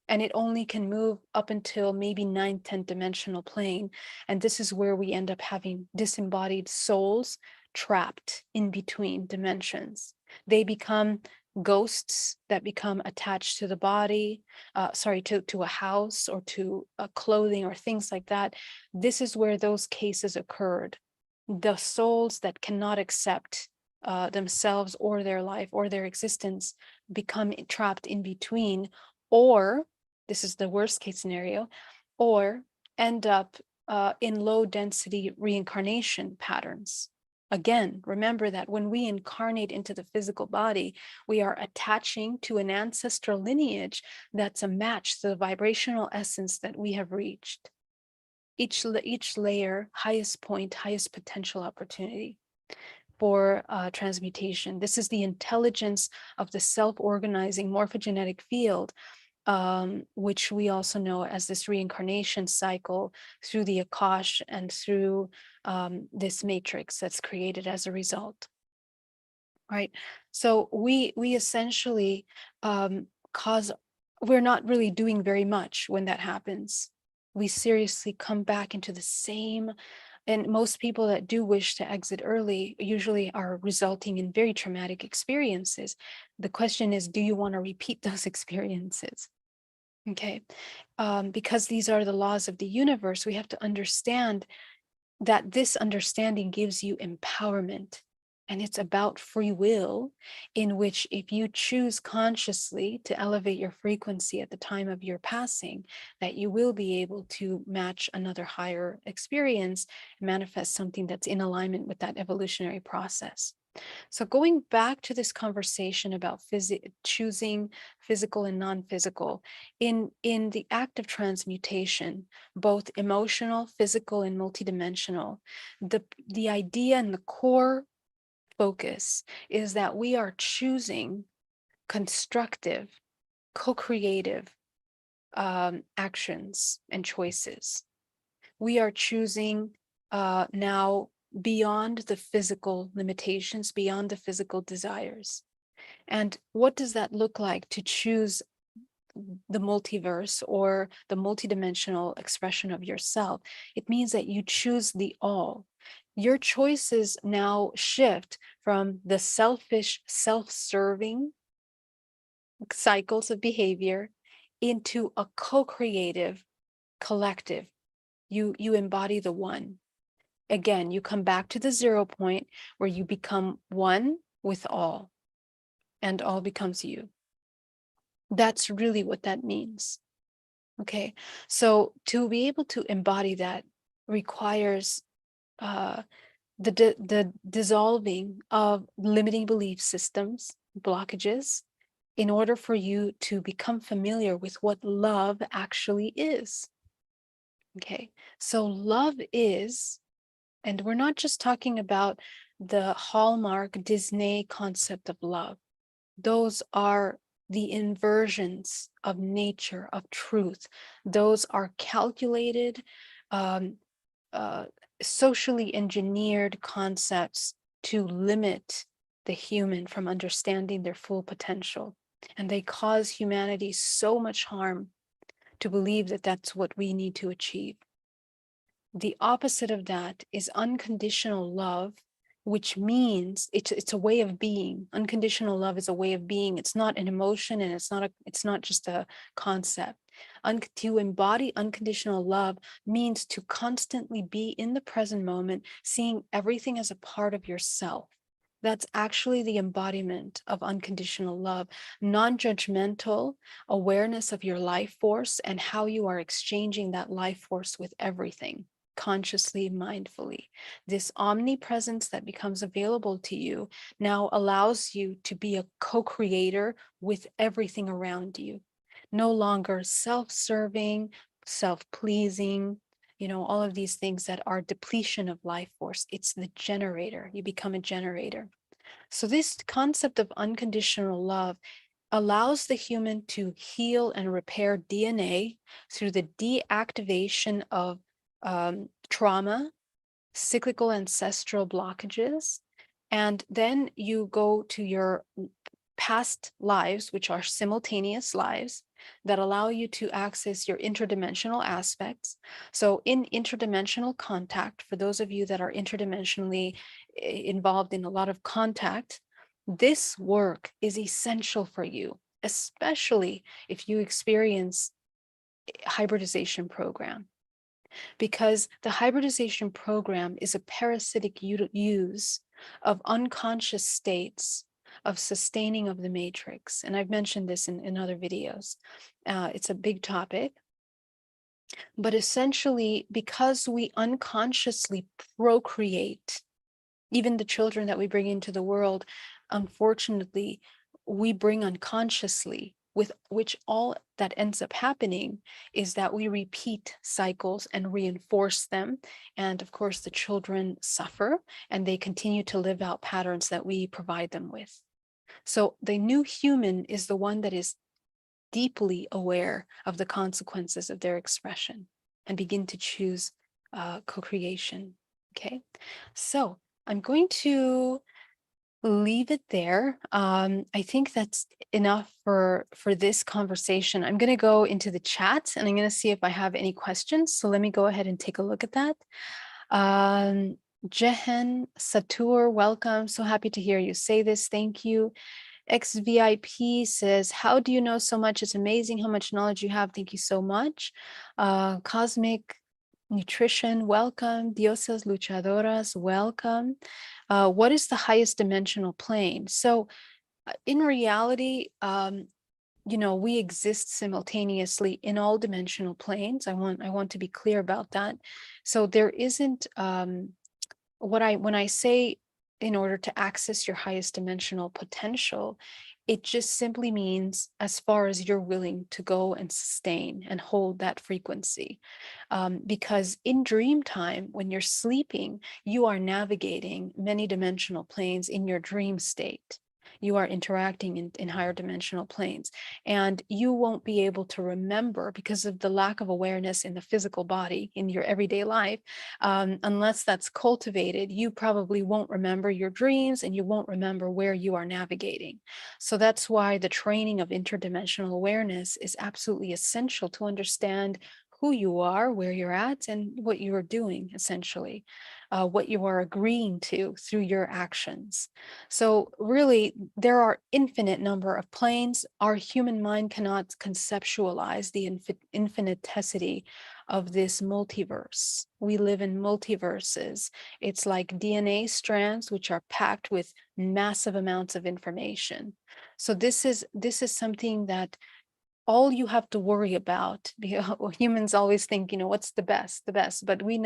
and it only can move up until maybe 9th, 10th dimensional plane. And this is where we end up having disembodied souls trapped in between dimensions. They become ghosts that become attached to the body, to a house or to clothing or things like that. This is where those cases occurred. The souls that cannot accept themselves or their life or their existence become trapped in between, or this is the worst case scenario, or end up in low density reincarnation patterns. Again, remember that when we incarnate into the physical body, we are attaching to an ancestral lineage that's a match to the vibrational essence that we have reached. Each layer, highest point, highest potential opportunity for transmutation. This is the intelligence of the self-organizing morphogenetic field, which we also know as this reincarnation cycle through the Akash and through this matrix that's created as a result. Right. So we essentially cause, we're not really doing very much when that happens. We seriously come back into the same, and most people that do wish to exit early usually are resulting in very traumatic experiences. The question is, do you want to repeat those experiences? Okay, because these are the laws of the universe, we have to understand that this understanding gives you empowerment. And it's about free will, in which if you choose consciously to elevate your frequency at the time of your passing, that you will be able to match another higher experience, manifest something that's in alignment with that evolutionary process. So going back to this conversation about choosing physical and non-physical, in the act of transmutation, both emotional, physical, and multidimensional, the idea and the core focus is that we are choosing constructive, co-creative actions and choices. We are choosing now beyond the physical limitations, beyond the physical desires. And what does that look like to choose the multiverse or the multidimensional expression of yourself? It means that you choose the all. Your choices now shift from the selfish, self-serving cycles of behavior into a co-creative collective. You embody the one. Again, you come back to the 0 point where you become one with all, and all becomes you. That's really what that means. Okay, so to be able to embody that requires the dissolving of limiting belief systems, blockages, in order for you to become familiar with what love actually is. Okay, so love is, and we're not just talking about the hallmark Disney concept of love. Those are the inversions of nature, of truth. Those are calculated, um, uh, socially engineered concepts to limit the human from understanding their full potential. And they cause humanity so much harm to believe that that's what we need to achieve. The opposite of that is unconditional love, which means it's a way of being. Unconditional love is a way of being. It's not an emotion, and it's not just a concept. To embody unconditional love means to constantly be in the present moment, seeing everything as a part of yourself. That's actually the embodiment of unconditional love, non-judgmental awareness of your life force and how you are exchanging that life force with everything, consciously, mindfully. This omnipresence that becomes available to you now allows you to be a co-creator with everything around you. No longer self-serving, self-pleasing, all of these things that are depletion of life force. It's the generator. You become a generator. So this concept of unconditional love allows the human to heal and repair DNA through the deactivation of trauma, cyclical ancestral blockages. And then you go to your past lives, which are simultaneous lives that allow you to access your interdimensional aspects. So in interdimensional contact, for those of you that are interdimensionally involved in a lot of contact, this work is essential for you, especially if you experience hybridization program, because the hybridization program is a parasitic use of unconscious states of sustaining of the matrix. And I've mentioned this in other videos. It's a big topic. But essentially, because we unconsciously procreate, even the children that we bring into the world, unfortunately, we bring unconsciously, with which all that ends up happening is that we repeat cycles and reinforce them. And of course, the children suffer and they continue to live out patterns that we provide them with. So the new human is the one that is deeply aware of the consequences of their expression and begin to choose co-creation. Okay, so I'm going to leave it there. I think that's enough for this conversation. I'm going to go into the chat and I'm going to see if I have any questions. So let me go ahead and take a look at that. Jehen Satur, welcome. So happy to hear you say this. Thank you. XVIP says, how do you know so much? It's amazing how much knowledge you have. Thank you so much. Cosmic Nutrition, welcome. Diosas Luchadoras, welcome. What is the highest dimensional plane? So in reality, we exist simultaneously in all dimensional planes. I want to be clear about that. So there isn't when I say in order to access your highest dimensional potential, it just simply means as far as you're willing to go and sustain and hold that frequency. Because in dream time, when you're sleeping, you are navigating many dimensional planes in your dream state. You are interacting in higher dimensional planes, and you won't be able to remember because of the lack of awareness in the physical body in your everyday life. Unless that's cultivated, you probably won't remember your dreams and you won't remember where you are navigating. So that's why the training of interdimensional awareness is absolutely essential to understand who you are, where you're at, and what you are doing, essentially, what you are agreeing to through your actions. So really, there are infinite number of planes. Our human mind cannot conceptualize the infinitesity of this multiverse. We live in multiverses. It's like DNA strands, which are packed with massive amounts of information. So this is something that all you have to worry about, because humans always think, what's the best, but we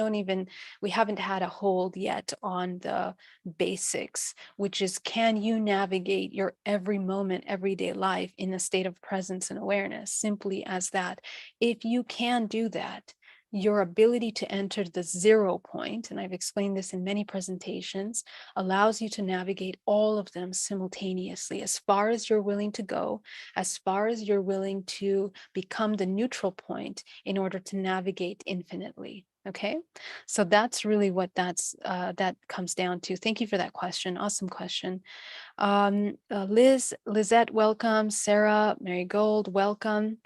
haven't had a hold yet on the basics, which is, can you navigate your every moment, everyday life in a state of presence and awareness? Simply as that. If you can do that, your ability to enter the 0 point, and I've explained this in many presentations, allows you to navigate all of them simultaneously as far as you're willing to go, as far as you're willing to become the neutral point in order to navigate infinitely. Okay, so that's really what that comes down to. Thank you for that question. Awesome question. Lizette, welcome. Sarah, Marigold, welcome.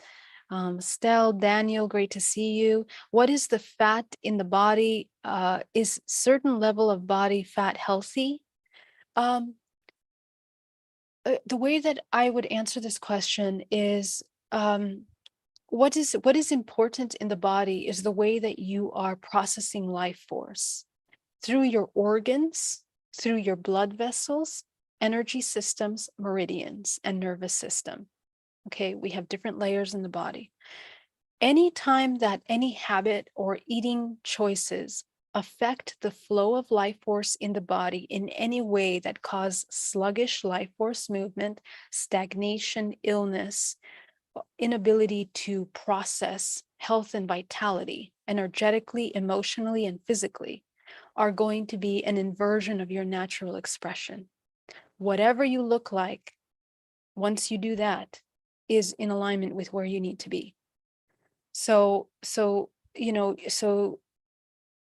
Stell, Daniel, great to see you. What is the fat in the body? Is certain level of body fat healthy? The way that I would answer this question is, what is important in the body is the way that you are processing life force through your organs, through your blood vessels, energy systems, meridians, and nervous system. Okay, we have different layers in the body. Anytime that any habit or eating choices affect the flow of life force in the body in any way that cause sluggish life force movement, stagnation, illness, inability to process health and vitality energetically, emotionally, and physically, are going to be an inversion of your natural expression. Whatever you look like, once you do that, is in alignment with where you need to be. So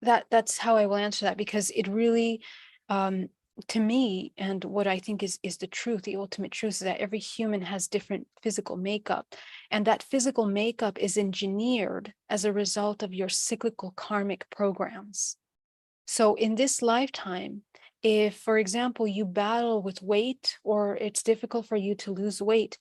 that's how I will answer that, because it really, to me, and what I think is the truth, the ultimate truth, is that every human has different physical makeup, and that physical makeup is engineered as a result of your cyclical karmic programs. So in this lifetime, if, for example, you battle with weight, or it's difficult for you to lose weight,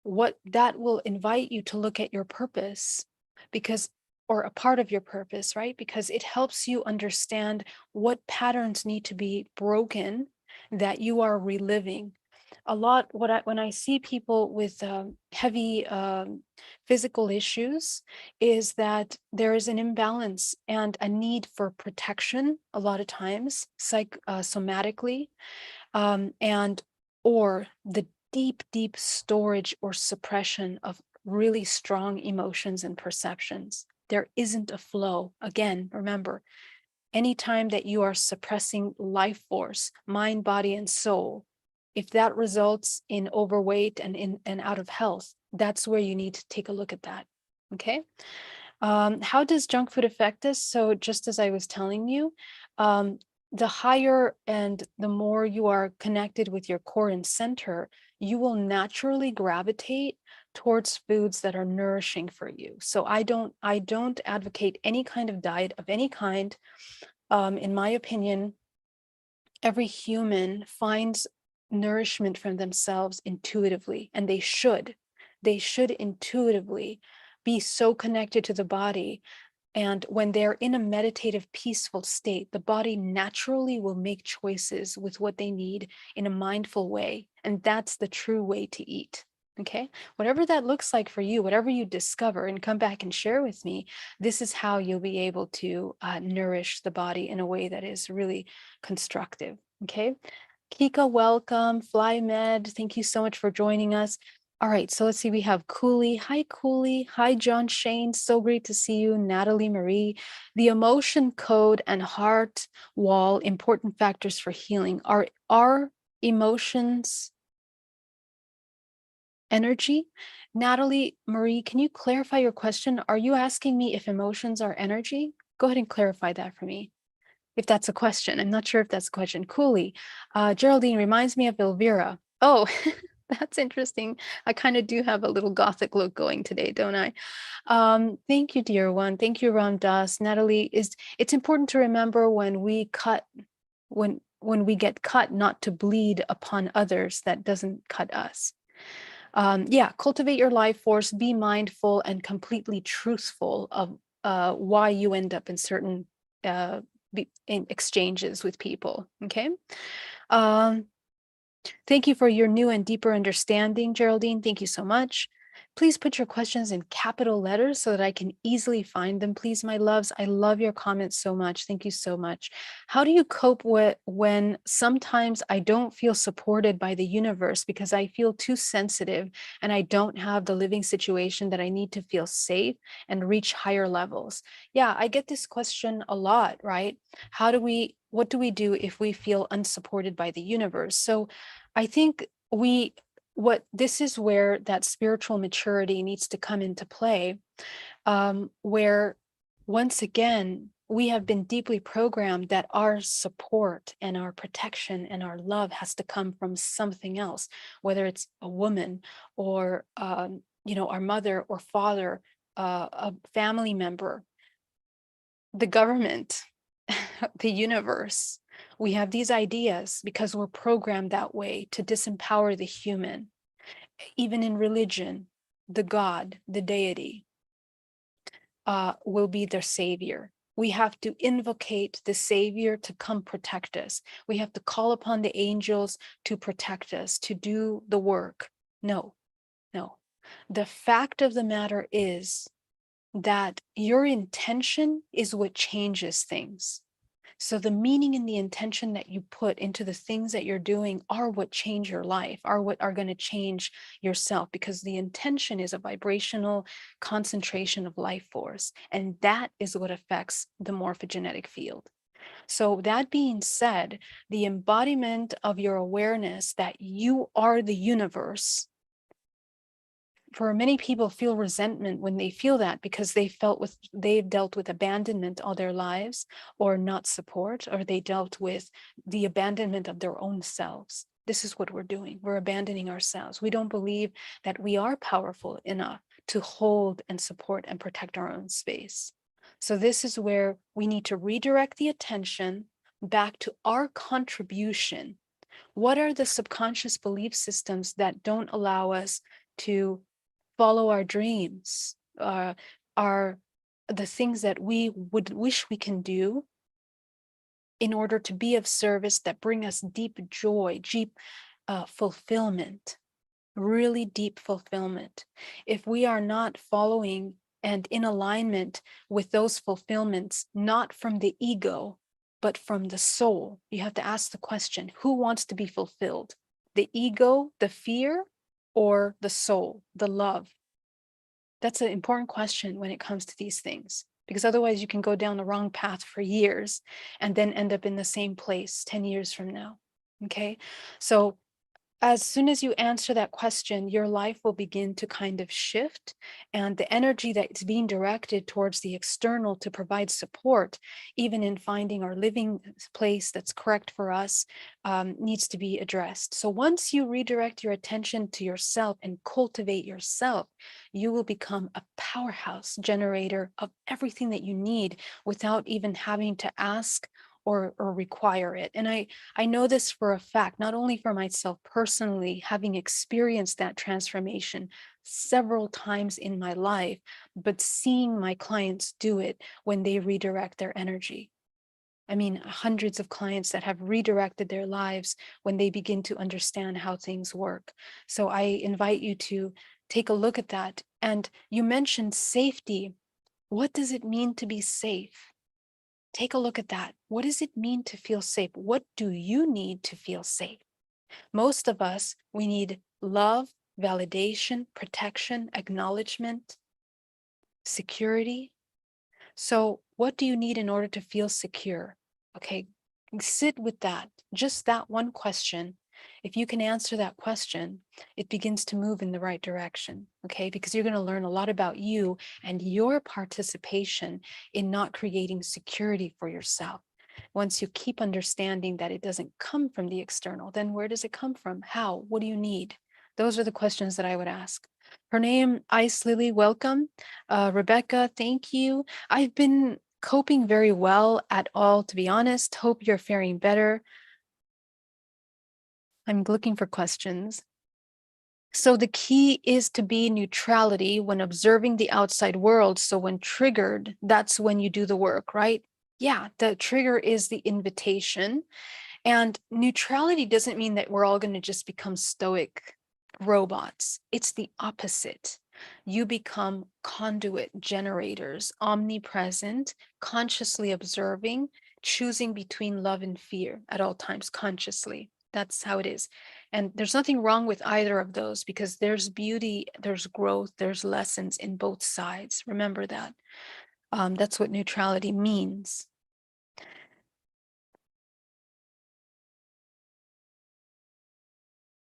what that will invite you to look at your purpose, because, or a part of your purpose, right? Because it helps you understand what patterns need to be broken that you are reliving. A lot, when I see people with heavy physical issues, is that there is an imbalance and a need for protection a lot of times, somatically, and or the deep storage or suppression of really strong emotions and perceptions. There isn't a flow. Again, remember, anytime that you are suppressing life force, mind, body, and soul, if that results in overweight and out of health, that's where you need to take a look at that. Okay. How does junk food affect us? So just as I was telling you, the higher and the more you are connected with your core and center, you will naturally gravitate towards foods that are nourishing for you. So I don't advocate any kind of diet of any kind. In my opinion, every human finds nourishment from themselves intuitively, and they should intuitively be so connected to the body And when they're in a meditative, peaceful state, the body naturally will make choices with what they need in a mindful way. And that's the true way to eat. Okay. Whatever that looks like for you, whatever you discover and come back and share with me, this is how you'll be able to nourish the body in a way that is really constructive. Okay. Kika, welcome. FlyMed, thank you so much for joining us. All right, so let's see. We have Cooley. Hi, Cooley. Hi, John Shane. So great to see you. Natalie Marie. The emotion code and heart wall, important factors for healing. Are emotions energy? Natalie Marie, can you clarify your question? Are you asking me if emotions are energy? Go ahead and clarify that for me, if that's a question. I'm not sure if that's a question. Cooley. Geraldine reminds me of Elvira. Oh, that's interesting. I kind of do have a little gothic look going today, don't I? Thank you, dear one. Thank you, Ram Das. Natalie, it's important to remember when we cut, when we get cut, not to bleed upon others that doesn't cut us. Yeah, cultivate your life force, be mindful and completely truthful of why you end up in certain in exchanges with people. Okay. Thank you for your new and deeper understanding, Geraldine. Thank you so much. Please put your questions in capital letters so that I can easily find them, please, my loves. I love your comments so much. Thank you so much. How do you cope with when sometimes I don't feel supported by the universe because I feel too sensitive and I don't have the living situation that I need to feel safe and reach higher levels? Yeah, I get this question a lot, right? What do we do if we feel unsupported by the universe? So I think this is where that spiritual maturity needs to come into play, where once again, we have been deeply programmed that our support and our protection and our love has to come from something else, whether it's a woman or, our mother or father, a family member, the government, the universe. We have these ideas because we're programmed that way to disempower the human. Even in religion, the God, the deity, will be their savior. We have to invocate the savior to come protect us. We have to call upon the angels to protect us, to do the work. No, no. The fact of the matter is that your intention is what changes things. So the meaning and the intention that you put into the things that you're doing are what change your life, are what are going to change yourself, because the intention is a vibrational concentration of life force. And that is what affects the morphogenetic field. So that being said, the embodiment of your awareness that you are the universe, for many people feel resentment when they feel that because they've dealt with abandonment all their lives, or not support, or they dealt with the abandonment of their own selves. This is what we're doing. We're abandoning ourselves. We don't believe that we are powerful enough to hold and support and protect our own space. So this is where we need to redirect the attention back to our contribution. What are the subconscious belief systems that don't allow us to follow our dreams, are the things that we would wish we can do in order to be of service, that bring us deep joy, deep fulfillment, really deep fulfillment. If we are not following and in alignment with those fulfillments, not from the ego, but from the soul, you have to ask the question, who wants to be fulfilled? The ego, the fear, or the soul, the love? That's an important question when it comes to these things, because otherwise you can go down the wrong path for years and then end up in the same place 10 years from now. Okay. So as soon as you answer that question, your life will begin to kind of shift, and the energy that is being directed towards the external to provide support, even in finding our living place that's correct for us, needs to be addressed. So once you redirect your attention to yourself and cultivate yourself, you will become a powerhouse generator of everything that you need without even having to ask or require it. And I know this for a fact, not only for myself personally, having experienced that transformation several times in my life, but seeing my clients do it when they redirect their energy. I mean, hundreds of clients that have redirected their lives when they begin to understand how things work. So I invite you to take a look at that. And you mentioned safety. What does it mean to be safe? Take a look at that. What does it mean to feel safe? What do you need to feel safe? Most of us, we need love, validation, protection, acknowledgement, security. So, what do you need in order to feel secure? Okay, sit with that, just that one question. If you can answer that question, it begins to move in the right direction, okay? Because you're going to learn a lot about you and your participation in not creating security for yourself. Once you keep understanding that it doesn't come from the external, then where does it come from? How? What do you need? Those are the questions that I would ask. Her name, Ice Lily, welcome. Rebecca, thank you. I've been coping very well at all, to be honest. Hope you're faring better. I'm looking for questions. So the key is to be neutrality when observing the outside world. So when triggered, that's when you do the work, right? Yeah, the trigger is the invitation. And neutrality doesn't mean that we're all going to just become stoic robots. It's the opposite. You become conduit generators, omnipresent, consciously observing, choosing between love and fear at all times, consciously. That's how it is. And there's nothing wrong with either of those because there's beauty, there's growth, there's lessons in both sides. Remember that. That's what neutrality means.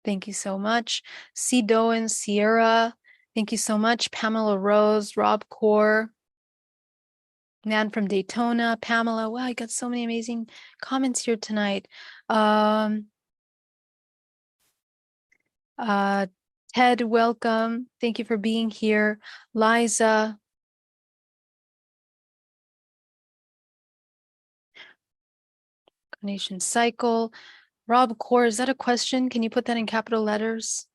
Thank you so much. C. Doan, Sierra, thank you so much. Pamela Rose, Rob Core, Nan from Daytona, Pamela. Wow, I got so many amazing comments here tonight. Ted, welcome. Thank you for being here. Liza. Carnation Cycle. Rob Core, is that a question? Can you put that in capital letters?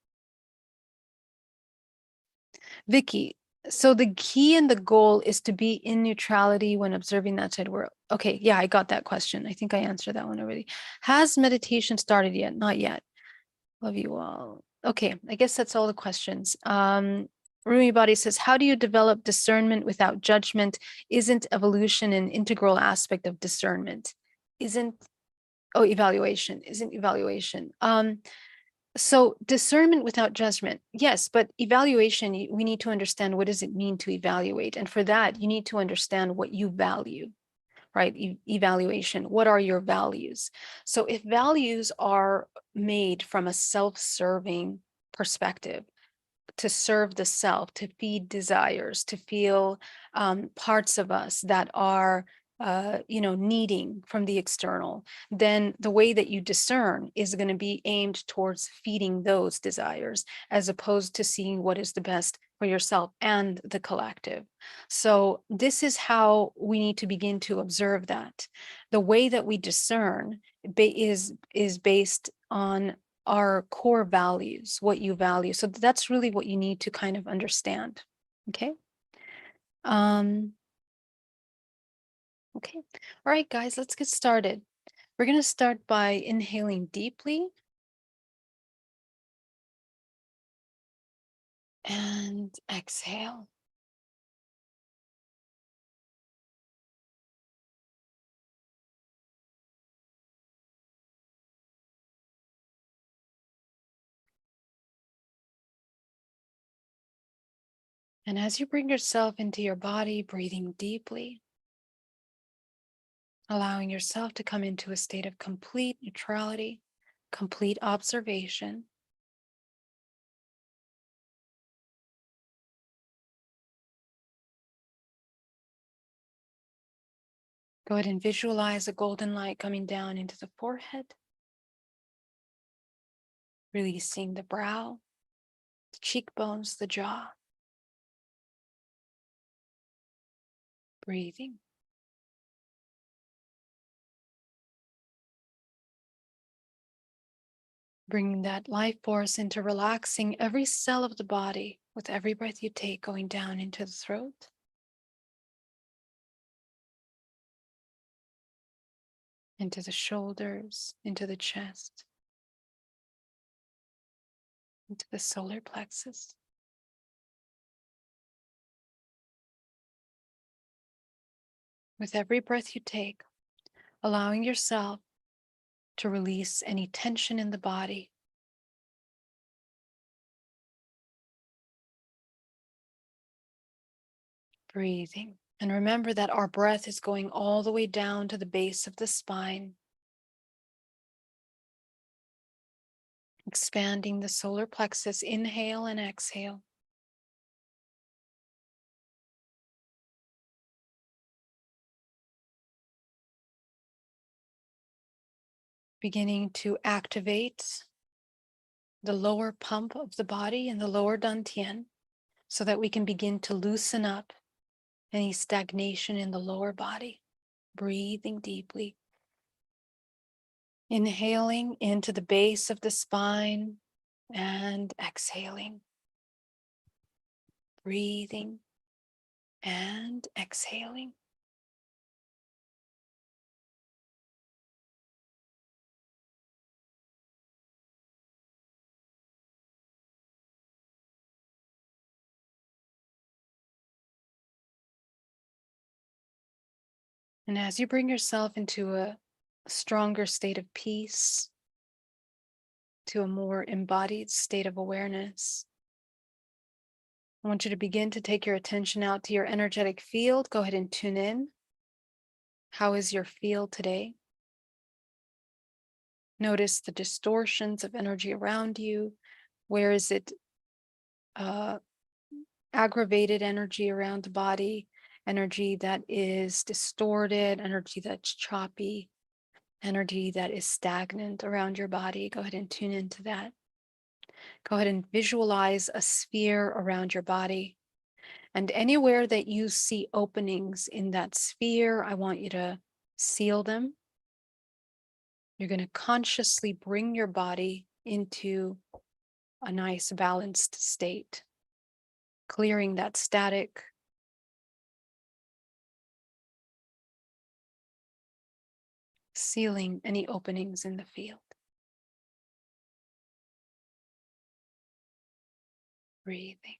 Vicky, so the key and the goal is to be in neutrality when observing that side world. Okay, yeah, I got that question. I think I answered that one already. Has meditation started yet? Not yet. Love you all. Okay, I guess that's all the questions. Rumi Body says, how do you develop discernment without judgment? Isn't evolution an integral aspect of discernment? Evaluation. Isn't evaluation. So discernment without judgment, yes, but evaluation, we need to understand what does it mean to evaluate. And for that, you need to understand what you value, right? Evaluation, what are your values? So if values are made from a self-serving perspective, to serve the self, to feed desires, to feel parts of us that are needing from the external, then the way that you discern is going to be aimed towards feeding those desires as opposed to seeing what is the best for yourself and the collective. So this is how we need to begin to observe that. The way that we discern is based on our core values, what you value. So that's really what you need to kind of understand. Okay. Okay. All right, guys, let's get started. We're going to start by inhaling deeply and exhale. And as you bring yourself into your body, breathing deeply, allowing yourself to come into a state of complete neutrality, complete observation. Go ahead and visualize a golden light coming down into the forehead, releasing the brow, the cheekbones, the jaw. Breathing. Bringing that life force into relaxing every cell of the body with every breath you take, going down into the throat, into the shoulders, into the chest, into the solar plexus. With every breath you take, allowing yourself to release any tension in the body. Breathing. And remember that our breath is going all the way down to the base of the spine, expanding the solar plexus. Inhale and exhale. Beginning to activate the lower pump of the body and the lower dantian so that we can begin to loosen up any stagnation in the lower body. Breathing deeply. Inhaling into the base of the spine and exhaling. Breathing and exhaling. And as you bring yourself into a stronger state of peace, to a more embodied state of awareness, I want you to begin to take your attention out to your energetic field. Go ahead and tune in. How is your field today? Notice the distortions of energy around you. Where is it aggravated energy around the body, energy that is distorted, energy that's choppy, energy that is stagnant around your body? Go ahead and tune into that. Go ahead and visualize a sphere around your body. And anywhere that you see openings in that sphere, I want you to seal them. You're going to consciously bring your body into a nice balanced state, clearing that static, sealing any openings in the field. Breathing.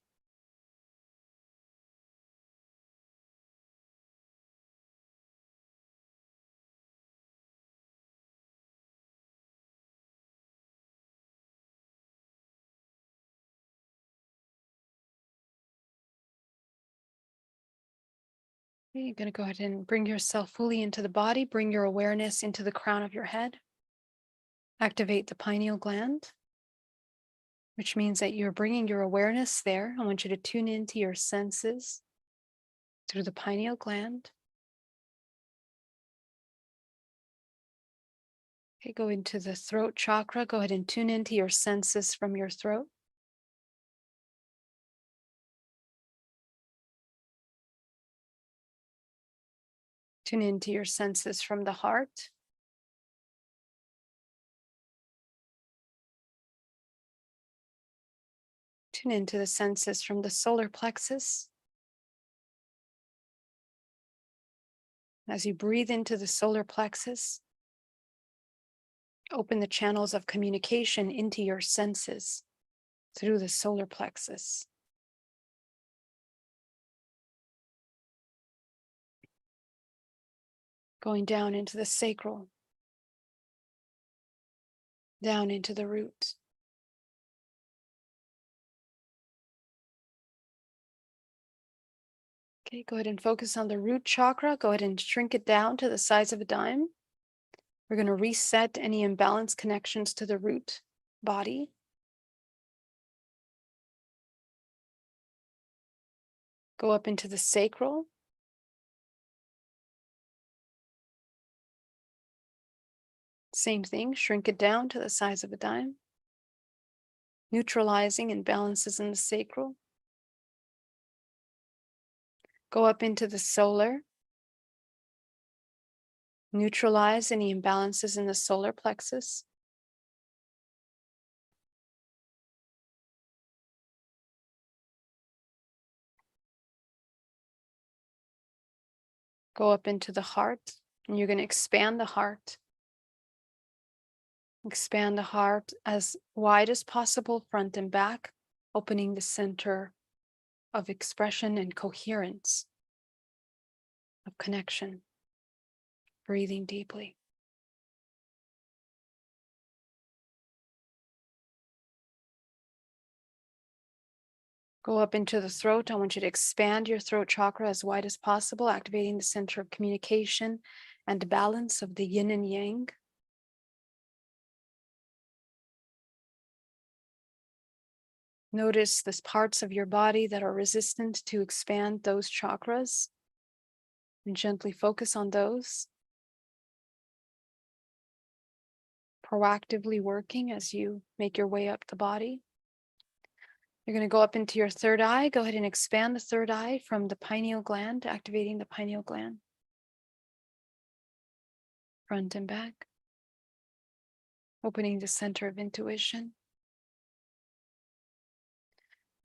Okay, you're going to go ahead and bring yourself fully into the body. Bring your awareness into the crown of your head. Activate the pineal gland, which means that you're bringing your awareness there. I want you to tune into your senses through the pineal gland. Okay, go into the throat chakra. Go ahead and tune into your senses from your throat. Tune into your senses from the heart. Tune into the senses from the solar plexus. As you breathe into the solar plexus, open the channels of communication into your senses through the solar plexus. Going down into the sacral, down into the root. Okay, go ahead and focus on the root chakra. Go ahead and shrink it down to the size of a dime. We're going to reset any imbalanced connections to the root body. Go up into the sacral. Same thing, shrink it down to the size of a dime. Neutralizing imbalances in the sacral. Go up into the solar. Neutralize any imbalances in the solar plexus. Go up into the heart, and you're going to expand the heart. Expand the heart as wide as possible, front and back, opening the center of expression and coherence, of connection. Breathing deeply. Go up into the throat. I want you to expand your throat chakra as wide as possible, activating the center of communication and balance of the yin and yang. Notice the parts of your body that are resistant to expand those chakras and gently focus on those. Proactively working as you make your way up the body. You're going to go up into your third eye. Go ahead and expand the third eye from the pineal gland, activating the pineal gland. Front and back. Opening the center of intuition.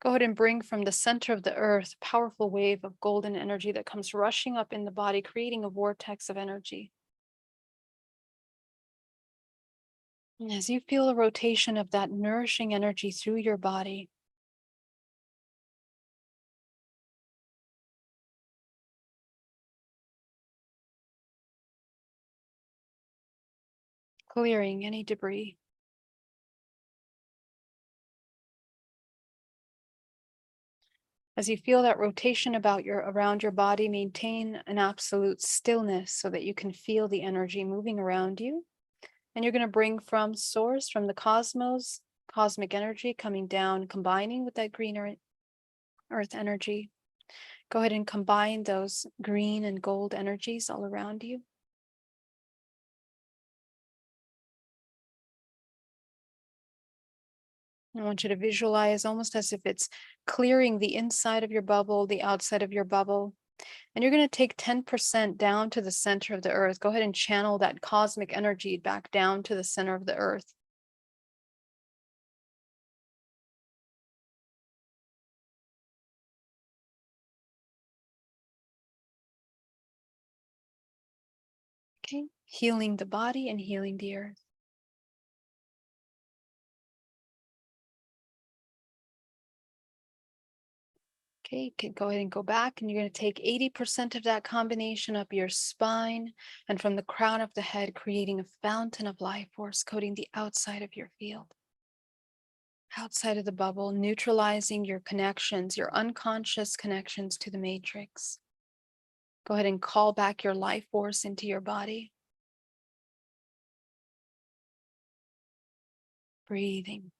Go ahead and bring from the center of the earth a powerful wave of golden energy that comes rushing up in the body, creating a vortex of energy. And as you feel a rotation of that nourishing energy through your body, clearing any debris. As you feel that rotation around your body, maintain an absolute stillness so that you can feel the energy moving around you. And you're going to bring from source, from the cosmos, cosmic energy coming down, combining with that green earth energy. Go ahead and combine those green and gold energies all around you. I want you to visualize almost as if it's clearing the inside of your bubble, the outside of your bubble. And you're going to take 10% down to the center of the earth. Go ahead and channel that cosmic energy back down to the center of the earth. Okay, healing the body and healing the earth. Okay, you can go ahead and go back, and you're going to take 80% of that combination up your spine and from the crown of the head, creating a fountain of life force coating the outside of your field. Outside of the bubble, neutralizing your connections, your unconscious connections to the matrix. Go ahead and call back your life force into your body. Breathing.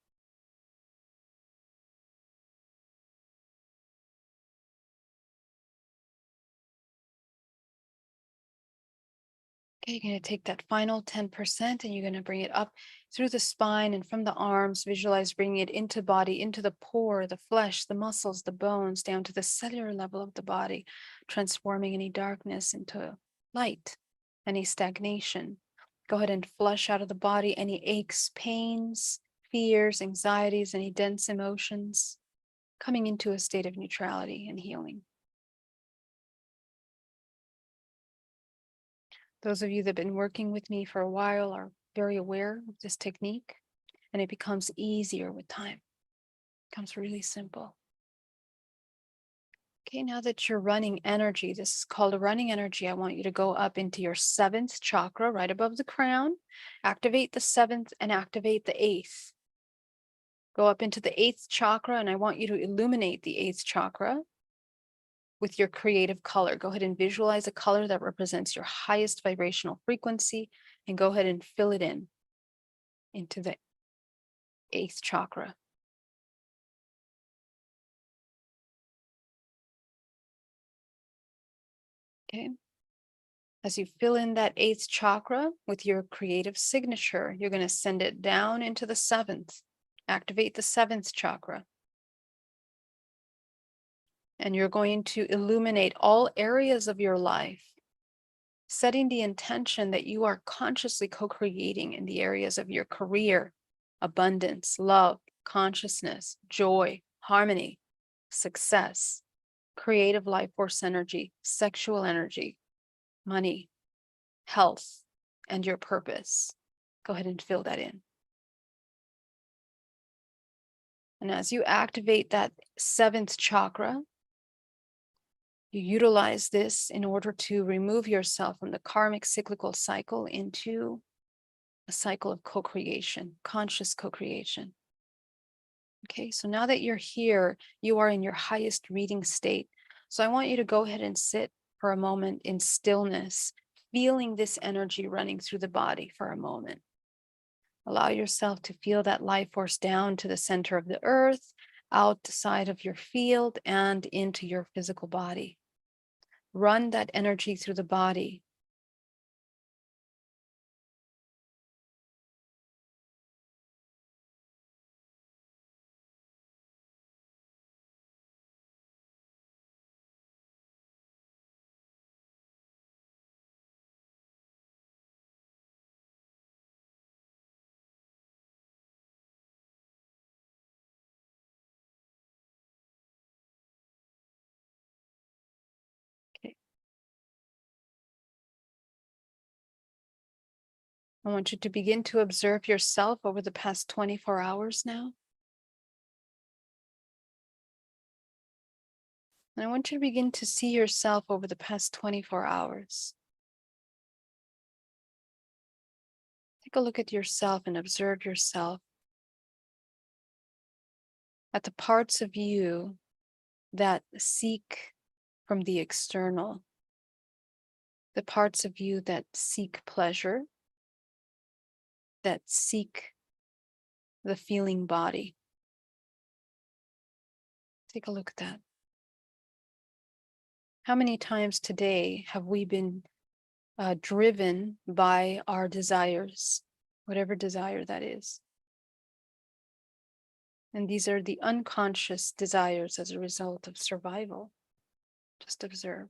Okay, you're going to take that final 10% and you're going to bring it up through the spine and from the arms. Visualize bringing it into body, into the pore, the flesh, the muscles, the bones, down to the cellular level of the body, transforming any darkness into light, any stagnation. Go ahead and flush out of the body any aches, pains, fears, anxieties, any dense emotions, coming into a state of neutrality and healing. Those of you that have been working with me for a while are very aware of this technique, and it becomes easier with time. It becomes really simple. Okay, now that you're running energy, this is called a running energy. I want you to go up into your 7th chakra, right above the crown. Activate the 7th and activate the 8th. Go up into the 8th chakra, and I want you to illuminate the 8th chakra with your creative color. Go ahead and visualize a color that represents your highest vibrational frequency, and go ahead and fill it in into the 8th chakra. Okay. As you fill in that 8th chakra with your creative signature, you're going to send it down into the 7th. Activate the 7th chakra. And you're going to illuminate all areas of your life, setting the intention that you are consciously co-creating in the areas of your career, abundance, love, consciousness, joy, harmony, success, creative life force energy, sexual energy, money, health, and your purpose. Go ahead and fill that in. And as you activate that seventh chakra, you utilize this in order to remove yourself from the karmic cyclical cycle into a cycle of co-creation, conscious co-creation. Okay, so now that you're here, you are in your highest reading state. So I want you to go ahead and sit for a moment in stillness, feeling this energy running through the body for a moment. Allow yourself to feel that life force down to the center of the earth, outside of your field, and into your physical body. Run that energy through the body. Okay. I want you to begin to observe yourself over the past 24 hours now. And I want you to begin to see yourself over the past 24 hours. Take a look at yourself and observe yourself at the parts of you that seek from the external, the parts of you that seek pleasure, that seek the feeling body. Take a look at that. How many times today have we been driven by our desires, whatever desire that is? And these are the unconscious desires as a result of survival. Just observe.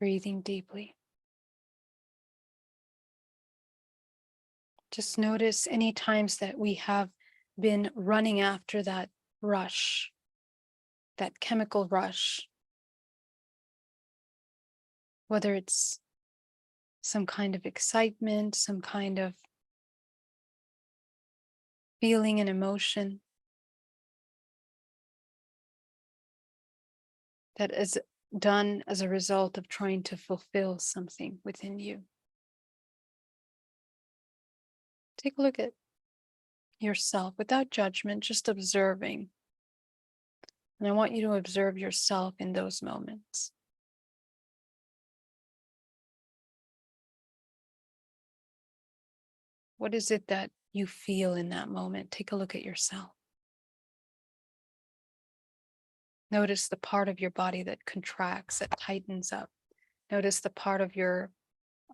Breathing deeply. Just notice any times that we have been running after that rush, that chemical rush, whether it's some kind of excitement, some kind of feeling and emotion that is done as a result of trying to fulfill something within you. Take a look at yourself without judgment, just observing. And I want you to observe yourself in those moments. What is it that you feel in that moment? Take a look at yourself. Notice the part of your body that contracts, that tightens up. Notice the part of your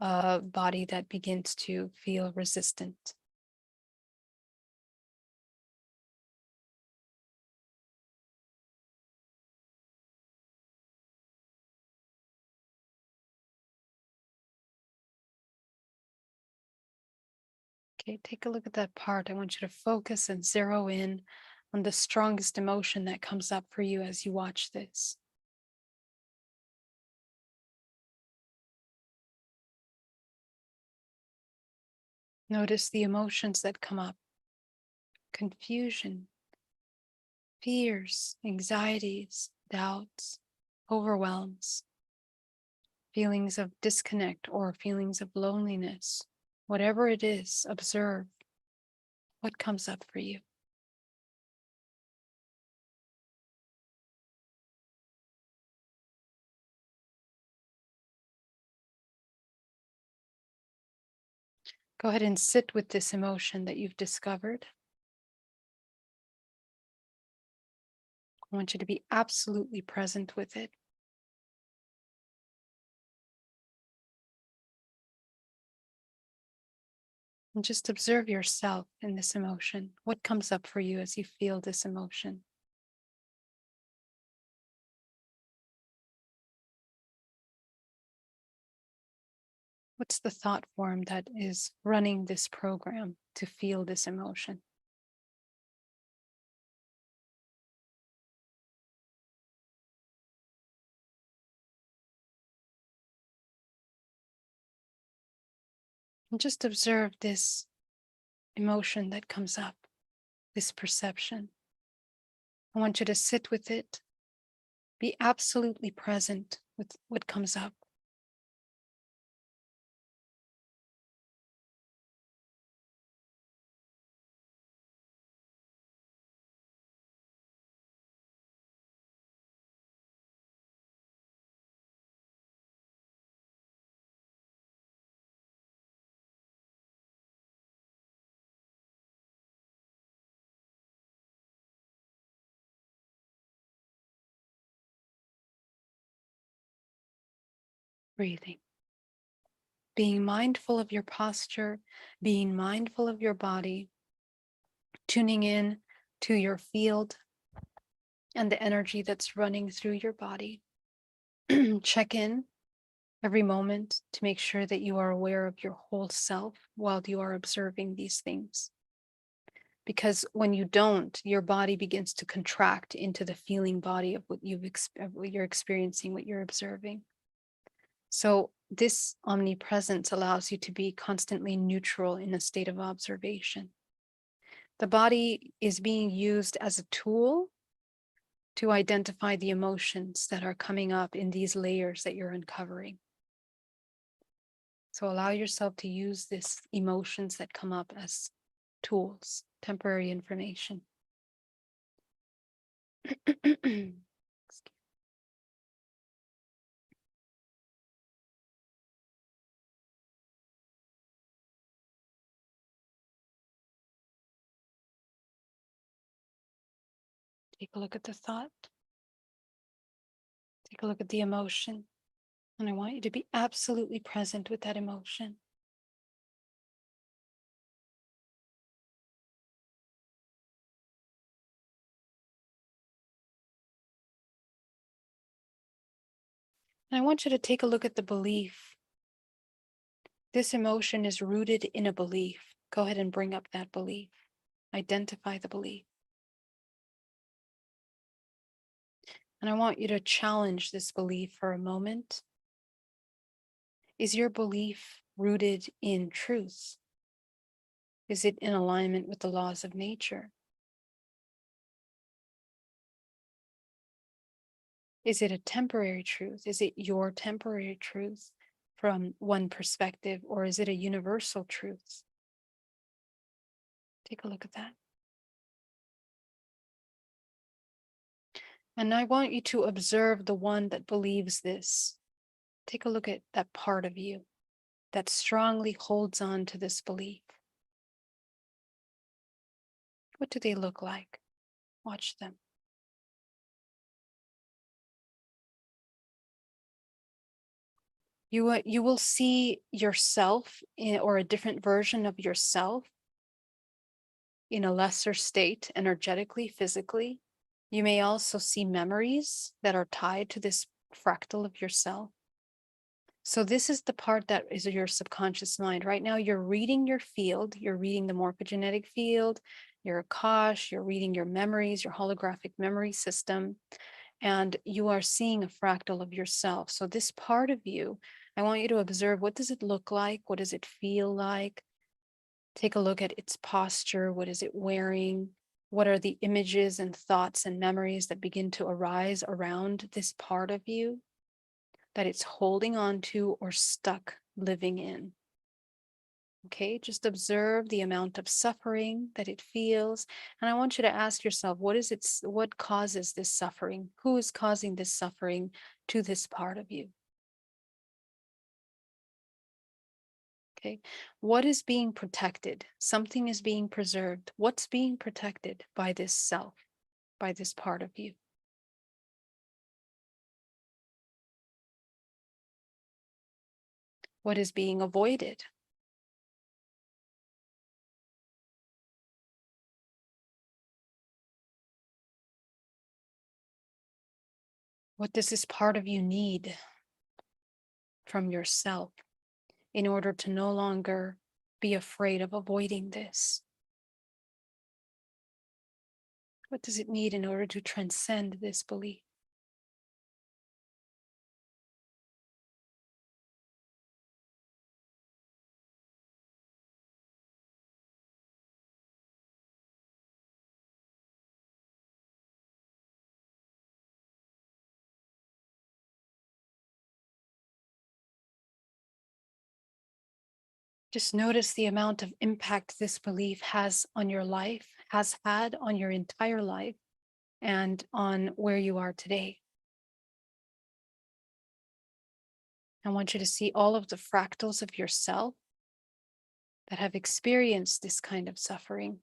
body that begins to feel resistant. Okay, take a look at that part. I want you to focus and zero in on the strongest emotion that comes up for you as you watch this. Notice the emotions that come up: confusion, fears, anxieties, doubts, overwhelms, feelings of disconnect or feelings of loneliness. Whatever it is, observe what comes up for you. Go ahead and sit with this emotion that you've discovered. I want you to be absolutely present with it. And just observe yourself in this emotion. What comes up for you as you feel this emotion? What's the thought form that is running this program to feel this emotion? And just observe this emotion that comes up, this perception. I want you to sit with it, be absolutely present with what comes up. Breathing, being mindful of your posture, being mindful of your body, tuning in to your field and the energy that's running through your body. Check in every moment to make sure that you are aware of your whole self while you are observing these things. Because when you don't, your body begins to contract into the feeling body of what what you're experiencing, what you're observing. So this omnipresence allows you to be constantly neutral in a state of observation. The body is being used as a tool to identify the emotions that are coming up in these layers that you're uncovering. So allow yourself to use these emotions that come up as tools, temporary information. Take a look at the thought. Take a look at the emotion. And I want you to be absolutely present with that emotion. And I want you to take a look at the belief. This emotion is rooted in a belief. Go ahead and bring up that belief. Identify the belief. And I want you to challenge this belief for a moment. Is your belief rooted in truth? Is it in alignment with the laws of nature? Is it a temporary truth? Is it your temporary truth from one perspective, or is it a universal truth? Take a look at that. And I want you to observe the one that believes this. Take a look at that part of you that strongly holds on to this belief. What do they look like? Watch them. You will see yourself or a different version of yourself in a lesser state, energetically, physically. You may also see memories that are tied to this fractal of yourself. So this is the part that is your subconscious mind. Right now, you're reading your field, you're reading the morphogenetic field, your Akash, you're reading your memories, your holographic memory system, and you are seeing a fractal of yourself. So this part of you, I want you to observe, what does it look like? What does it feel like? Take a look at its posture. What is it wearing? What are the images and thoughts and memories that begin to arise around this part of you that it's holding on to or stuck living in? Okay, just observe the amount of suffering that it feels. And I want you to ask yourself, what causes this suffering? Who is causing this suffering to this part of you? Okay, what is being protected? Something is being preserved. What's being protected by this self, by this part of you? What is being avoided? What does this part of you need from yourself in order to no longer be afraid of avoiding this? What does it need in order to transcend this belief? Just notice the amount of impact this belief has on your life, has had on your entire life, and on where you are today. I want you to see all of the fractals of yourself that have experienced this kind of suffering.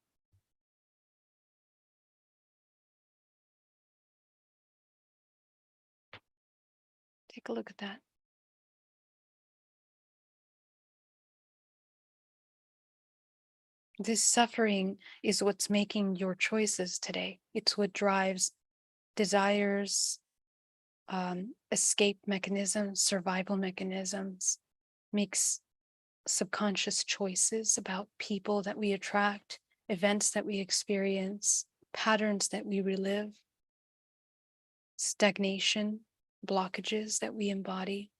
Take a look at that. This suffering is what's making your choices today. It's what drives desires, escape mechanisms, survival mechanisms, makes subconscious choices about people that we attract, events that we experience, patterns that we relive, stagnation, blockages that we embody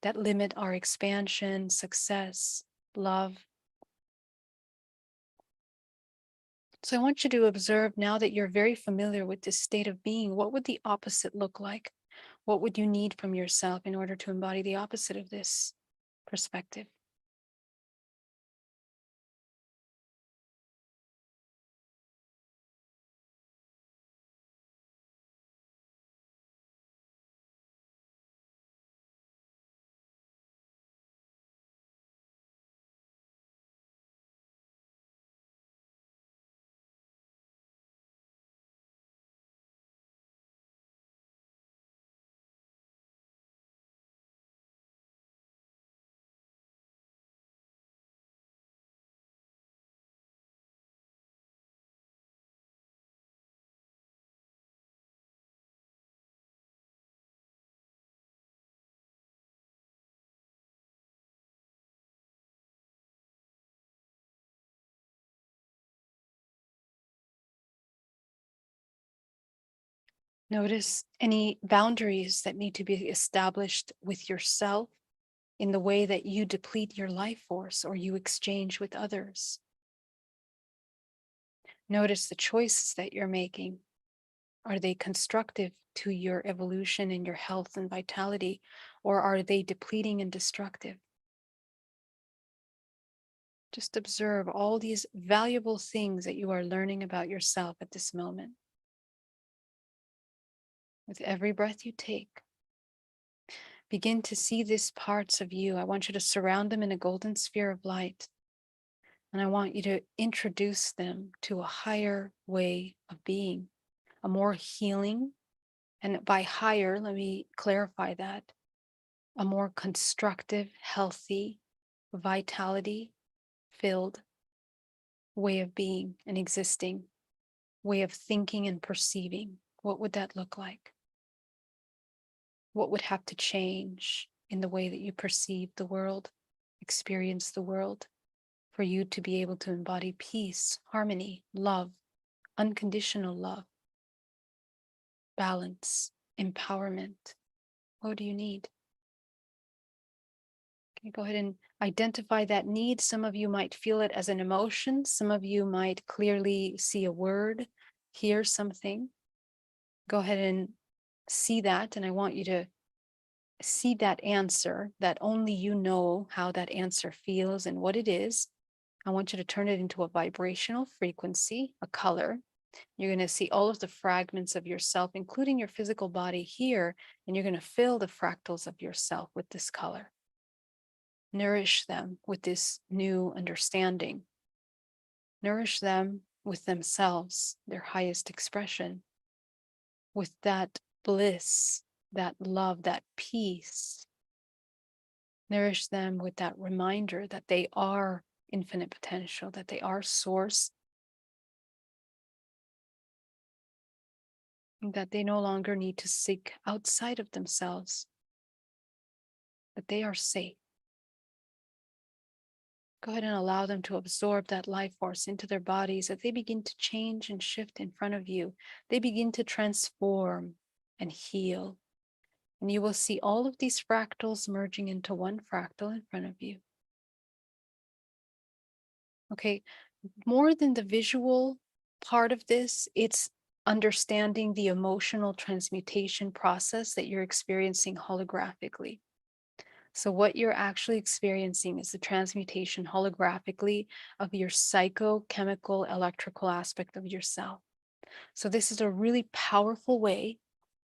that limit our expansion, success, love. So I want you to observe, now that you're very familiar with this state of being, what would the opposite look like? What would you need from yourself in order to embody the opposite of this perspective? Notice any boundaries that need to be established with yourself in the way that you deplete your life force or you exchange with others. Notice the choices that you're making. Are they constructive to your evolution and your health and vitality, or are they depleting and destructive? Just observe all these valuable things that you are learning about yourself at this moment. With every breath you take, begin to see these parts of you. I want you to surround them in a golden sphere of light. And I want you to introduce them to a higher way of being, a more healing. And by higher, let me clarify that, a more constructive, healthy, vitality filled way of being and existing, way of thinking and perceiving. What would that look like? What would have to change in the way that you perceive the world, experience the world, for you to be able to embody peace, harmony, love, unconditional love, balance, empowerment? What do you need? Okay, go ahead and identify that need. Some of you might feel it as an emotion. Some of you might clearly see a word, hear something. Go ahead and see that. And I want you to see that answer that only you know how that answer feels and what it is. I want you to turn it into a vibrational frequency, a color. You're going to see all of the fragments of yourself, including your physical body here, and you're going to fill the fractals of yourself with this color. Nourish them with this new understanding. Nourish them with themselves, their highest expression, with that bliss, that love, that peace. Nourish them with that reminder that they are infinite potential, that they are source, that they no longer need to seek outside of themselves, that they are safe. Go ahead and allow them to absorb that life force into their bodies as they begin to change and shift in front of you. They begin to transform and heal. And you will see all of these fractals merging into one fractal in front of you. Okay, more than the visual part of this, it's understanding the emotional transmutation process that you're experiencing holographically. So, what you're actually experiencing is the transmutation holographically of your psychochemical electrical aspect of yourself. So, this is a really powerful way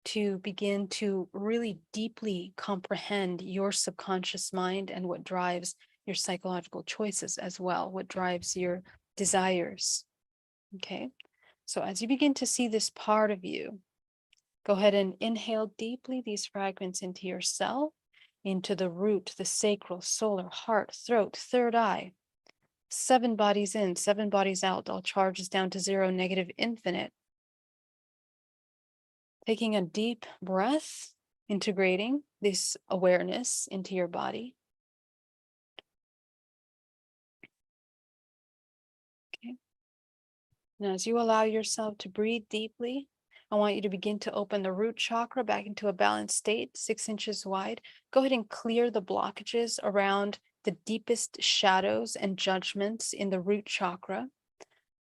to begin to really deeply comprehend your subconscious mind and what drives your psychological choices as well, what drives your desires. Okay. So, as you begin to see this part of you, go ahead and inhale deeply these fragments into yourself, into the root, the sacral, solar, heart, throat, third eye. 7 bodies in, 7 bodies out, all charges down to 0, negative, infinite. Taking a deep breath, integrating this awareness into your body. Okay. Now, as you allow yourself to breathe deeply, I want you to begin to open the root chakra back into a balanced state, 6 inches wide. Go ahead and clear the blockages around the deepest shadows and judgments in the root chakra.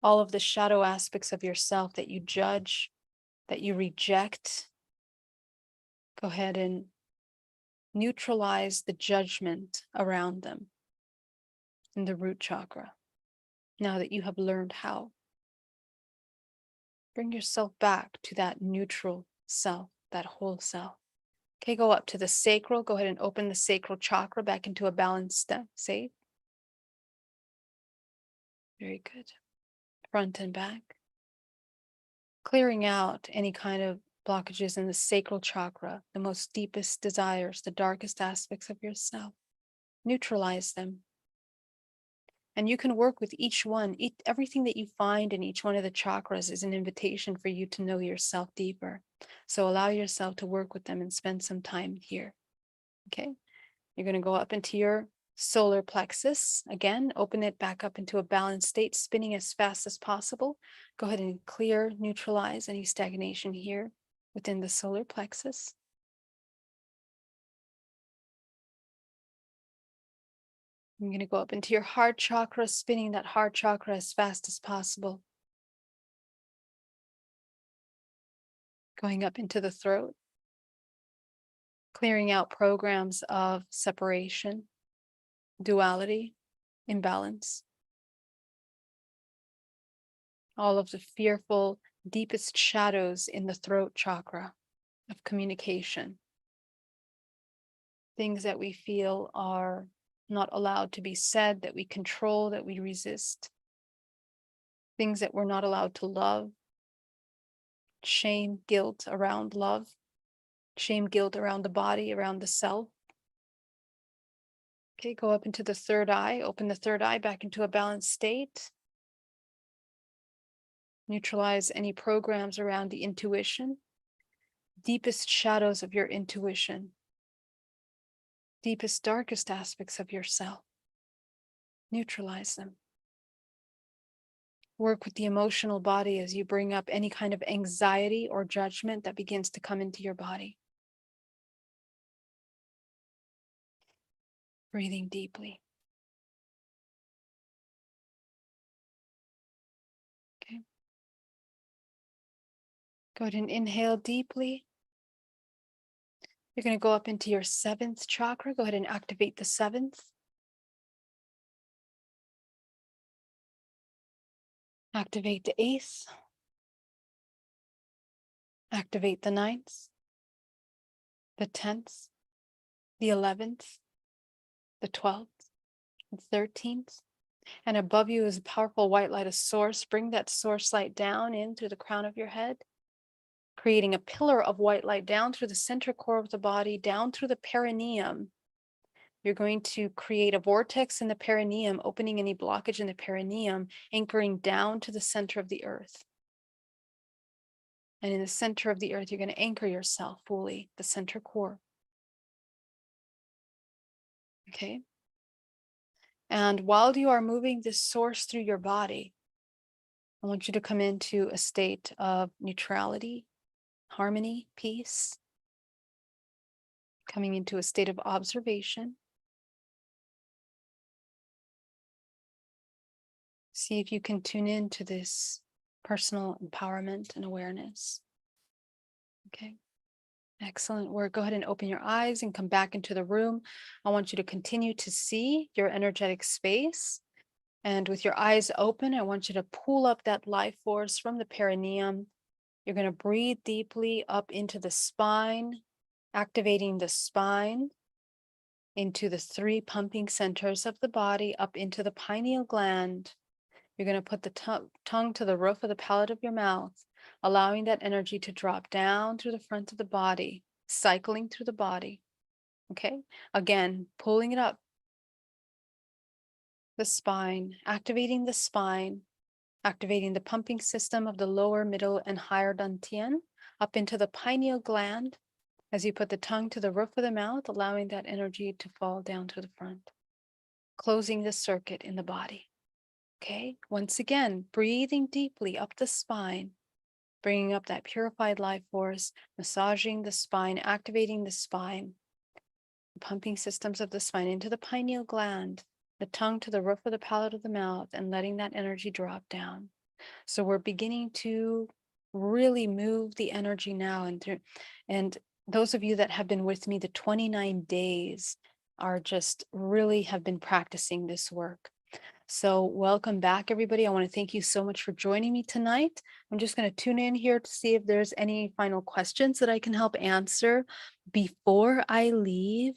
All of the shadow aspects of yourself that you judge, that you reject. Go ahead and neutralize the judgment around them in the root chakra. Now that you have learned how, bring yourself back to that neutral self, that whole self. Okay, go up to the sacral. Go ahead and open the sacral chakra back into a balanced state. Very good. Front and back. Clearing out any kind of blockages in the sacral chakra, the most deepest desires, the darkest aspects of yourself. Neutralize them. And you can work with each one. Everything that you find in each one of the chakras is an invitation for you to know yourself deeper. So allow yourself to work with them and spend some time here. Okay. You're going to go up into your solar plexus. Again, open it back up into a balanced state, spinning as fast as possible. Go ahead and clear, neutralize any stagnation here within the solar plexus. I'm going to go up into your heart chakra, spinning that heart chakra as fast as possible. Going up into the throat, clearing out programs of separation, duality, imbalance. All of the fearful, deepest shadows in the throat chakra of communication. Things that we feel are not allowed to be said, that we control, that we resist. Things that we're not allowed to love. Shame, guilt around love. Shame, guilt around the body, around the self. Okay, go up into the third eye. Open the third eye back into a balanced state. Neutralize any programs around the intuition. Deepest shadows of your intuition. Deepest, darkest aspects of yourself. Neutralize them. Work with the emotional body as you bring up any kind of anxiety or judgment that begins to come into your body. Breathing deeply. Okay. Go ahead and inhale deeply. You're going to go up into your 7th chakra. Go ahead and activate the 7th. Activate the 8th. Activate the 9th, the 10th, the 11th, the 12th, the 13th. And above you is a powerful white light of source. Bring that source light down in through the crown of your head, creating a pillar of white light down through the center core of the body, down through the perineum. You're going to create a vortex in the perineum, opening any blockage in the perineum, anchoring down to the center of the earth. And in the center of the earth, you're going to anchor yourself fully, the center core. Okay. And while you are moving this source through your body, I want you to come into a state of neutrality, harmony, peace, coming into a state of observation. See if you can tune into this personal empowerment and awareness. Okay. Excellent work. Go ahead and open your eyes and come back into the room. I want you to continue to see your energetic space. And with your eyes open, I want you to pull up that life force from the perineum. You're going to breathe deeply up into the spine, activating the spine into the 3 pumping centers of the body, up into the pineal gland. You're going to put the tongue to the roof of the palate of your mouth, allowing that energy to drop down through the front of the body, cycling through the body. Okay. Again, pulling it up the spine, activating the pumping system of the lower, middle, and higher dantian up into the pineal gland as you put the tongue to the roof of the mouth, allowing that energy to fall down to the front, closing the circuit in the body. Okay. Once again, breathing deeply up the spine, bringing up that purified life force, massaging the spine, activating the spine, the pumping systems of the spine into the pineal gland, the tongue to the roof of the palate of the mouth, and letting that energy drop down. So we're beginning to really move the energy now. And those of you that have been with me, the 29 days are just really have been practicing this work. So welcome back, everybody. I want to thank you so much for joining me tonight. I'm just going to tune in here to see if there's any final questions that I can help answer before I leave.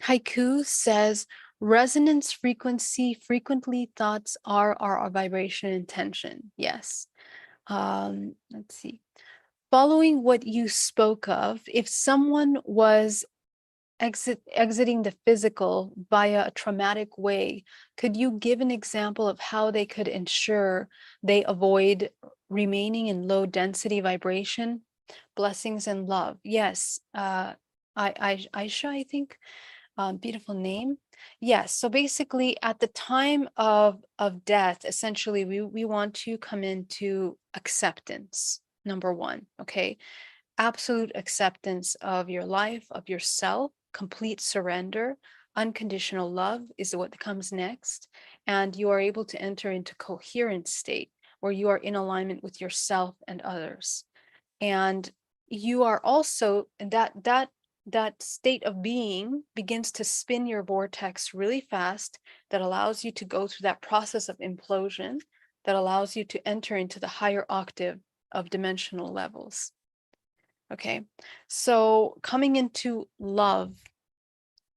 Haiku says, resonance frequency, frequently thoughts are our vibration intention. Yes. Let's see. Following what you spoke of, if someone was exiting the physical via a traumatic way, could you give an example of how they could ensure they avoid remaining in low density vibration? Blessings and love. Yes. Aisha, I think. Beautiful name. Yes. So basically, at the time of death, essentially, we want to come into acceptance. Number one. Okay. Absolute acceptance of your life, of yourself, complete surrender, unconditional love is what comes next. And you are able to enter into coherent state where you are in alignment with yourself and others. And you are also that state of being begins to spin your vortex really fast, that allows you to go through that process of implosion, that allows you to enter into the higher octave of dimensional levels. Okay, so coming into love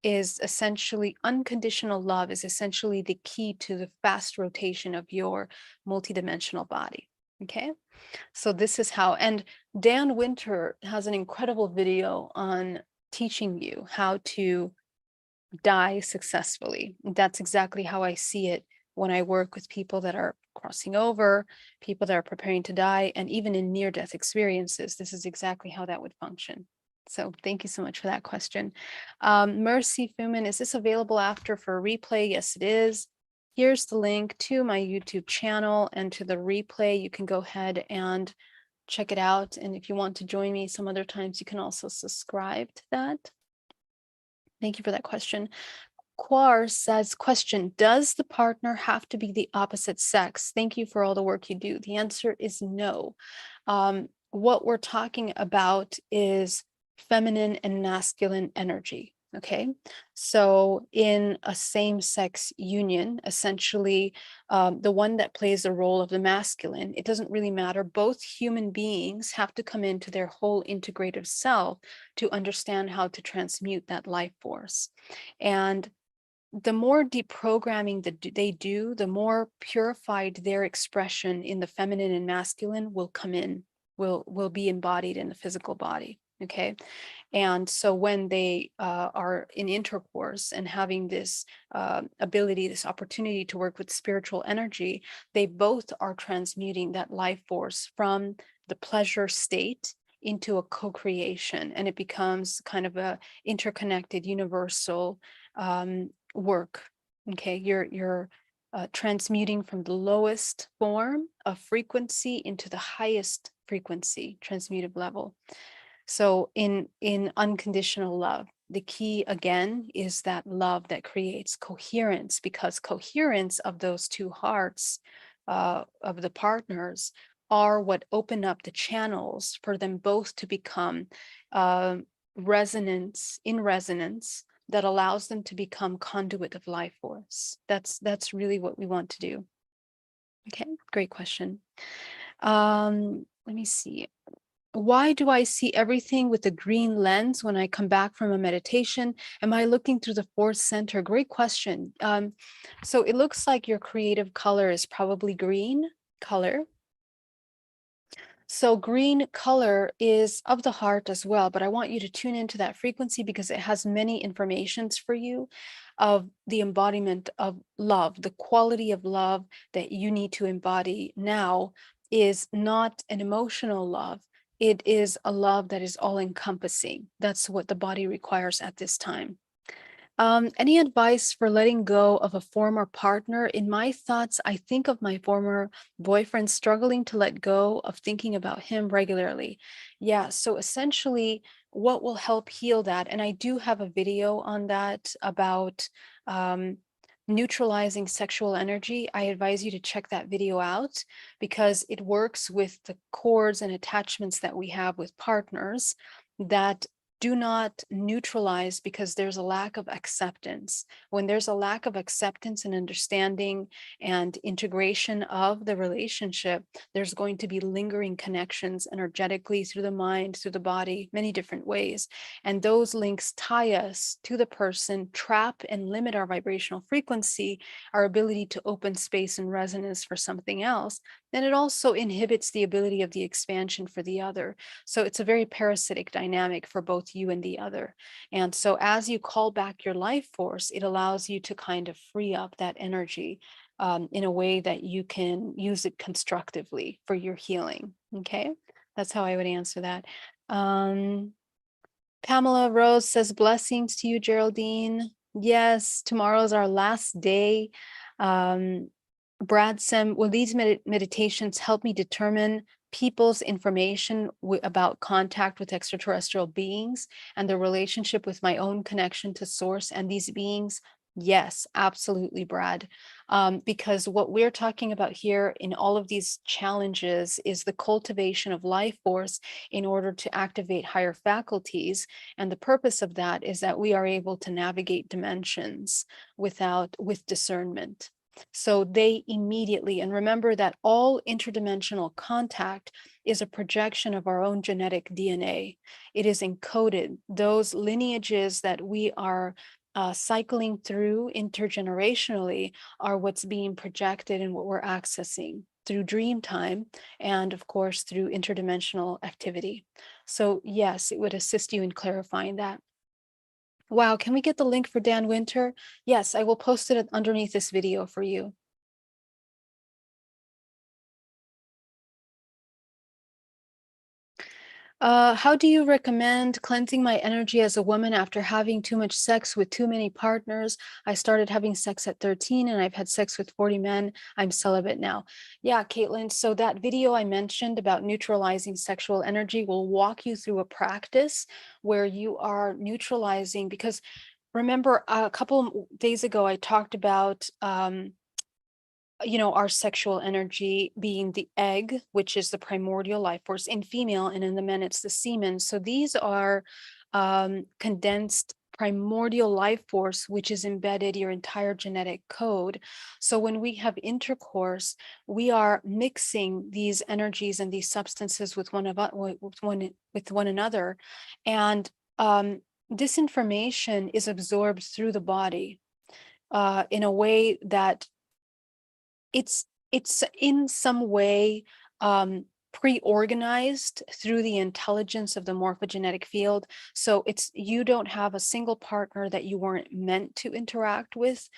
is essentially, unconditional love is essentially the key to the fast rotation of your multidimensional body. Okay, so this is how, and Dan Winter has an incredible video on teaching you how to die successfully. That's exactly how I see it when I work with people that are crossing over, people that are preparing to die, and even in near-death experiences. This is exactly how that would function. So thank you so much for that question. Mercy Fumin, is this available after for a replay? Yes, it is. Here's the link to my YouTube channel and to the replay. You can go ahead and check it out. And if you want to join me some other times, you can also subscribe to that. Thank you for that question. Quar says, question, does the partner have to be the opposite sex? Thank you for all the work you do. The answer is no. What we're talking about is feminine and masculine energy. Okay, so in a same-sex union, essentially, the one that plays the role of the masculine, it doesn't really matter. Both human beings have to come into their whole integrative self to understand how to transmute that life force. And the more deprogramming that they do, the more purified their expression in the feminine and masculine will come in, will be embodied in the physical body. Okay. And so when they are in intercourse and having this ability, this opportunity to work with spiritual energy, they both are transmuting that life force from the pleasure state into a co-creation, and it becomes kind of a interconnected universal work. Okay, you're transmuting from the lowest form of frequency into the highest frequency transmutive level. So in unconditional love, the key again is that love that creates coherence, because coherence of those two hearts of the partners are what open up the channels for them both to become uh, resonance in resonance that allows them to become conduit of life force. That's really what we want to do. Okay, great question. Let me see. Why do I see everything with a green lens when I come back from a meditation? Am I looking through the fourth center? Great question. So it looks like your creative color is probably green color. So green color is of the heart as well, but I want you to tune into that frequency because it has many informations for you of the embodiment of love. The quality of love that you need to embody now is not an emotional love. It is a love that is all encompassing. That's what the body requires at this time. Any advice for letting go of a former partner? In my thoughts, I think of my former boyfriend struggling to let go of thinking about him regularly. Yeah, so essentially, what will help heal that? And I do have a video on that about neutralizing sexual energy. I advise you to check that video out because it works with the cords and attachments that we have with partners that do not neutralize because there's a lack of acceptance. When there's a lack of acceptance and understanding and integration of the relationship, there's going to be lingering connections energetically through the mind, through the body, many different ways. And those links tie us to the person, trap and limit our vibrational frequency, our ability to open space and resonance for something else. Then it also inhibits the ability of the expansion for the other. So it's a very parasitic dynamic for both you and the other. And so as you call back your life force, it allows you to kind of free up that energy in a way that you can use it constructively for your healing. Okay, that's how I would answer that. Pamela Rose says, blessings to you, Geraldine. Yes, tomorrow's our last day. Brad Sem, will these meditations help me determine people's information about contact with extraterrestrial beings and the relationship with my own connection to source and these beings? Yes, absolutely, Brad. Because what we're talking about here in all of these challenges is the cultivation of life force in order to activate higher faculties. And the purpose of that is that we are able to navigate dimensions with discernment. So they immediately, and remember that all interdimensional contact is a projection of our own genetic DNA. It is encoded. Those lineages that we are cycling through intergenerationally are what's being projected and what we're accessing through dream time and of course through interdimensional activity. So yes, it would assist you in clarifying that. Wow, can we get the link for Dan Winter? Yes, I will post it underneath this video for you. How do you recommend cleansing my energy as a woman after having too much sex with too many partners? I started having sex at 13 and I've had sex with 40 men. I'm celibate now. Yeah, Caitlin. So that video I mentioned about neutralizing sexual energy will walk you through a practice where you are neutralizing, because remember a couple days ago, I talked about our sexual energy being the egg, which is the primordial life force in female, and in the men, it's the semen. So these are condensed primordial life force, which is embedded your entire genetic code. So when we have intercourse, we are mixing these energies and these substances with one another, and this information is absorbed through the body in a way that it's in some way pre-organized through the intelligence of the morphogenetic field. So you don't have a single partner that you weren't meant to interact with,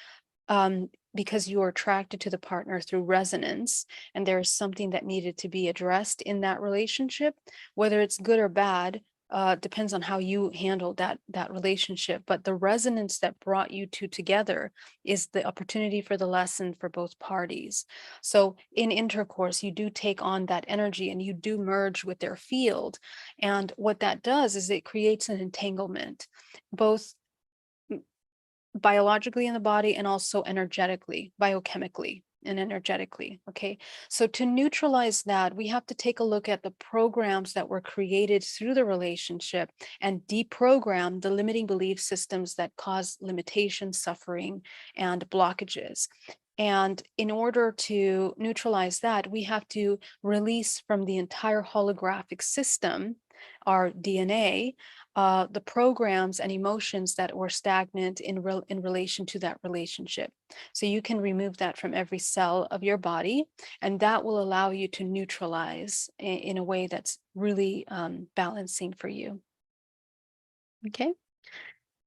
because you are attracted to the partner through resonance, and there's something that needed to be addressed in that relationship. Whether it's good or bad depends on how you handled that relationship, but the resonance that brought you two together is the opportunity for the lesson for both parties. So in intercourse, you do take on that energy and you do merge with their field, and what that does is it creates an entanglement, both biologically in the body and also energetically, biochemically and energetically. Okay. So to neutralize that, we have to take a look at the programs that were created through the relationship and deprogram the limiting belief systems that cause limitation, suffering, and blockages. And in order to neutralize that, we have to release from the entire holographic system, our DNA, the programs and emotions that were stagnant in relation to that relationship. So you can remove that from every cell of your body, and that will allow you to neutralize in a way that's really balancing for you. Okay.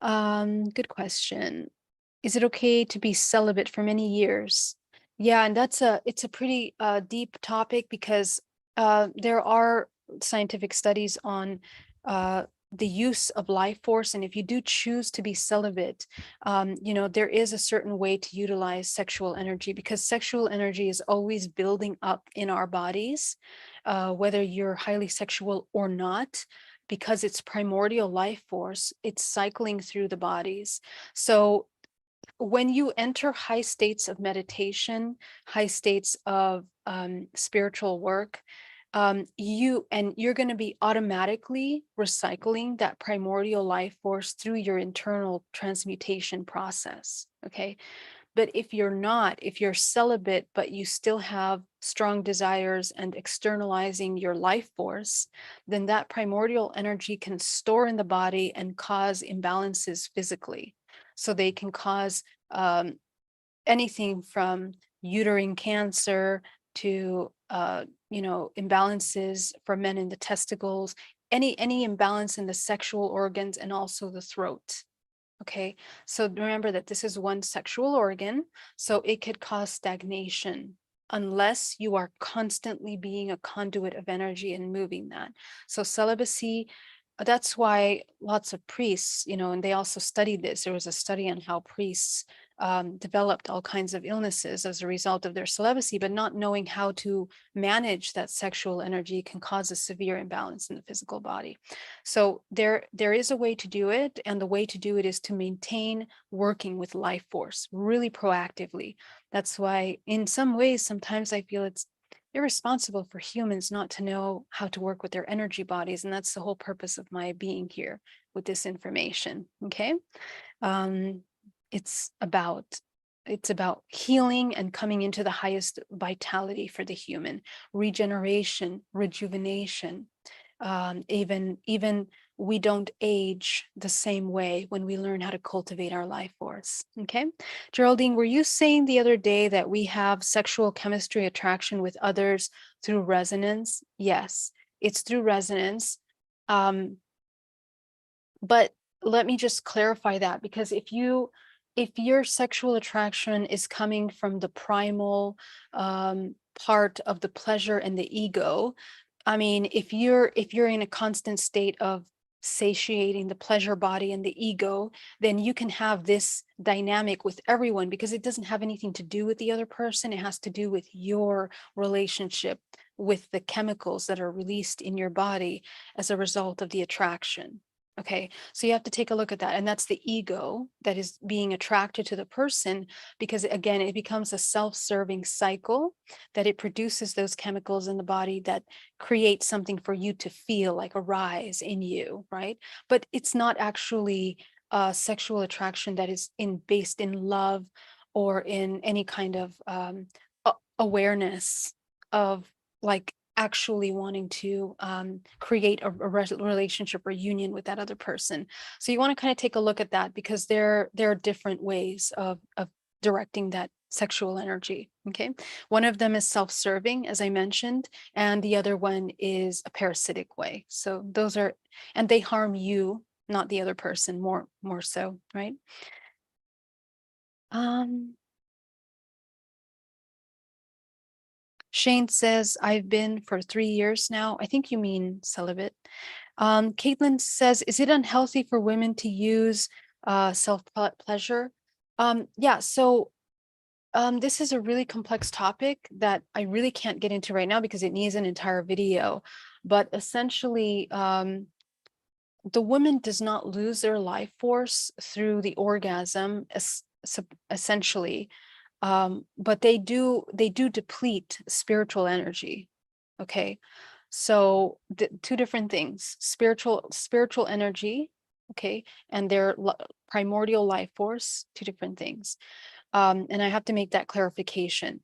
Good question. Is it okay to be celibate for many years? Yeah, and it's a pretty deep topic, because there are scientific studies on the use of life force, and if you do choose to be celibate, there is a certain way to utilize sexual energy, because sexual energy is always building up in our bodies, whether you're highly sexual or not. Because it's primordial life force, it's cycling through the bodies. So when you enter high states of meditation, high states of spiritual work, you're going to be automatically recycling that primordial life force through your internal transmutation process. Okay. But if you're not, if you're celibate, but you still have strong desires and externalizing your life force, then that primordial energy can store in the body and cause imbalances physically. So they can cause anything from uterine cancer to, imbalances for men in the testicles, any imbalance in the sexual organs, and also the throat. Okay, so remember that this is one sexual organ, so it could cause stagnation unless you are constantly being a conduit of energy and moving that. So celibacy, that's why lots of priests, and they also studied this. There was a study on how priests developed all kinds of illnesses as a result of their celibacy, but not knowing how to manage that sexual energy can cause a severe imbalance in the physical body. So there is a way to do it, and the way to do it is to maintain working with life force really proactively. That's why in some ways, sometimes I feel it's irresponsible for humans not to know how to work with their energy bodies, and that's the whole purpose of my being here with this information. Okay. um, it's about healing and coming into the highest vitality for the human, regeneration, rejuvenation. Even we don't age the same way when we learn how to cultivate our life force. Okay. Geraldine, were you saying the other day that we have sexual chemistry attraction with others through resonance? Yes, it's through resonance. But let me just clarify that, because if your sexual attraction is coming from the primal part of the pleasure and the ego, I mean, if you're in a constant state of satiating the pleasure body and the ego, then you can have this dynamic with everyone, because it doesn't have anything to do with the other person. It has to do with your relationship with the chemicals that are released in your body as a result of the attraction. Okay, so you have to take a look at that. And that's the ego that is being attracted to the person, because again, it becomes a self-serving cycle, that it produces those chemicals in the body that create something for you to feel like a rise in you, right? But it's not actually sexual attraction that is based in love or in any kind of awareness of, like, actually wanting to create a relationship or union with that other person. So you want to kind of take a look at that, because there are different ways of directing sexual energy. Okay. One of them is self-serving, as I mentioned, and the other one is a parasitic way. So those are, and they harm you, not the other person, more so, right? Shane says, I've been for 3 years now. I think you mean celibate. Caitlin says, is it unhealthy for women to use self-pleasure? Yeah, so this is a really complex topic that I really can't get into right now because it needs an entire video. But essentially, the woman does not lose their life force through the orgasm, essentially, but they do deplete spiritual energy. Okay, so two different things: spiritual energy, okay, and their primordial life force, two different things. And I have to make that clarification.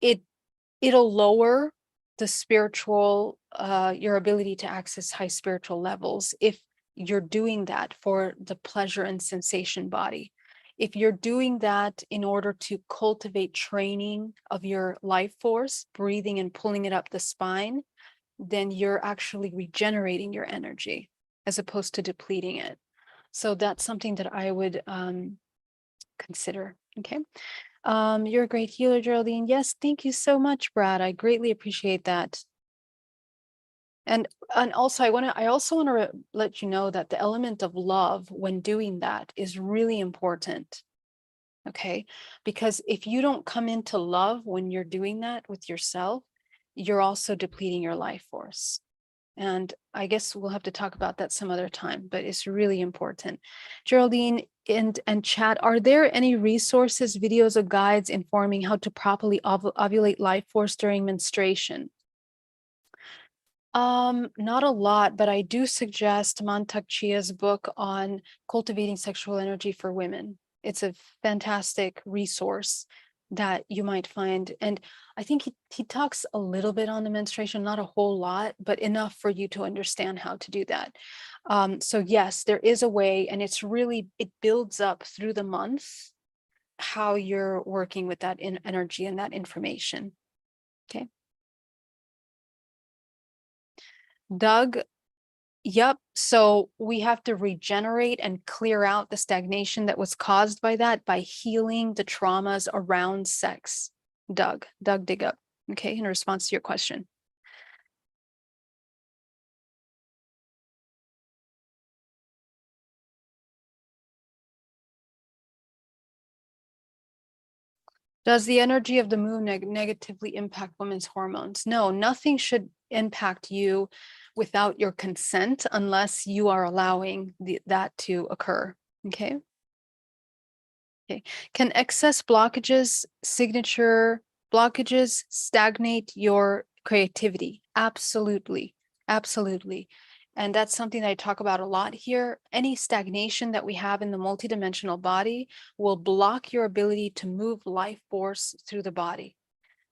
It'll lower the spiritual, your ability to access high spiritual levels if you're doing that for the pleasure and sensation body. If you're doing that in order to cultivate training of your life force, breathing and pulling it up the spine, then you're actually regenerating your energy as opposed to depleting it. So that's something that I would consider. Okay. You're a great healer, Geraldine. Yes, thank you so much, Brad. I greatly appreciate that. And also I also want to let you know that the element of love when doing that is really important. Okay? Because if you don't come into love when you're doing that with yourself, you're also depleting your life force. And I guess we'll have to talk about that some other time, but it's really important. Geraldine and chat, are there any resources, videos, or guides informing how to properly ovulate life force during menstruation? Not a lot, but I do suggest Mantak Chia's book on cultivating sexual energy for women. It's a fantastic resource that you might find. And I think he talks a little bit on the menstruation, not a whole lot, but enough for you to understand how to do that. So yes, there is a way, and it builds up through the month how you're working with that energy and that information. Okay. Doug, yep. So we have to regenerate and clear out the stagnation that was caused by that by healing the traumas around sex. Doug dig up. Okay, in response to your question. Does the energy of the moon negatively impact women's hormones? No, nothing should impact you without your consent unless you are allowing that to occur. Okay. Okay. Can excess signature blockages stagnate your creativity? Absolutely. Absolutely. And that's something that I talk about a lot here. Any stagnation that we have in the multidimensional body will block your ability to move life force through the body,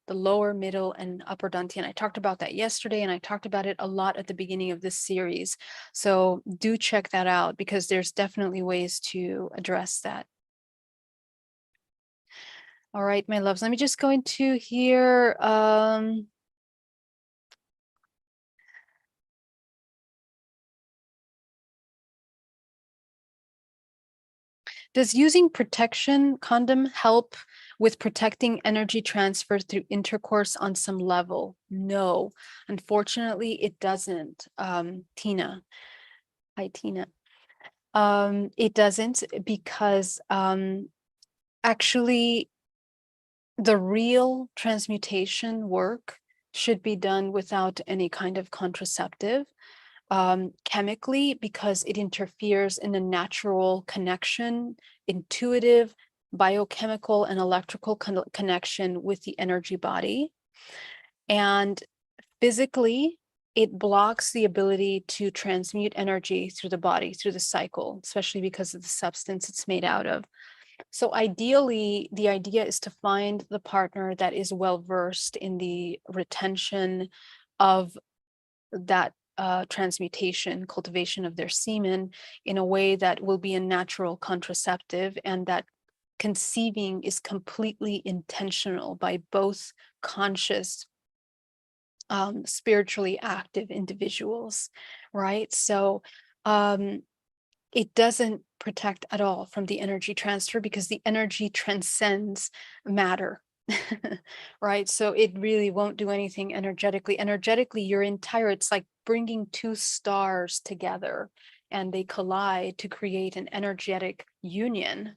the lower, middle, and upper dantian. I talked about that yesterday, and I talked about it a lot at the beginning of this series. So do check that out because there's definitely ways to address that. All right, my loves, let me just go into here. Does using protection condom help with protecting energy transfer through intercourse on some level? No, unfortunately, it doesn't. Tina. Hi, Tina. It doesn't because actually the real transmutation work should be done without any kind of contraceptive, chemically, because it interferes in a natural connection, intuitive, biochemical, and electrical connection with the energy body. And physically, it blocks the ability to transmute energy through the body, through the cycle, especially because of the substance it's made out of. So ideally, the idea is to find the partner that is well versed in the retention of that transmutation, cultivation of their semen in a way that will be a natural contraceptive and that conceiving is completely intentional by both conscious, spiritually active individuals, right? So it doesn't protect at all from the energy transfer because the energy transcends matter. Right? So it really won't do anything energetically. Energetically, your entire, it's like bringing two stars together and they collide to create an energetic union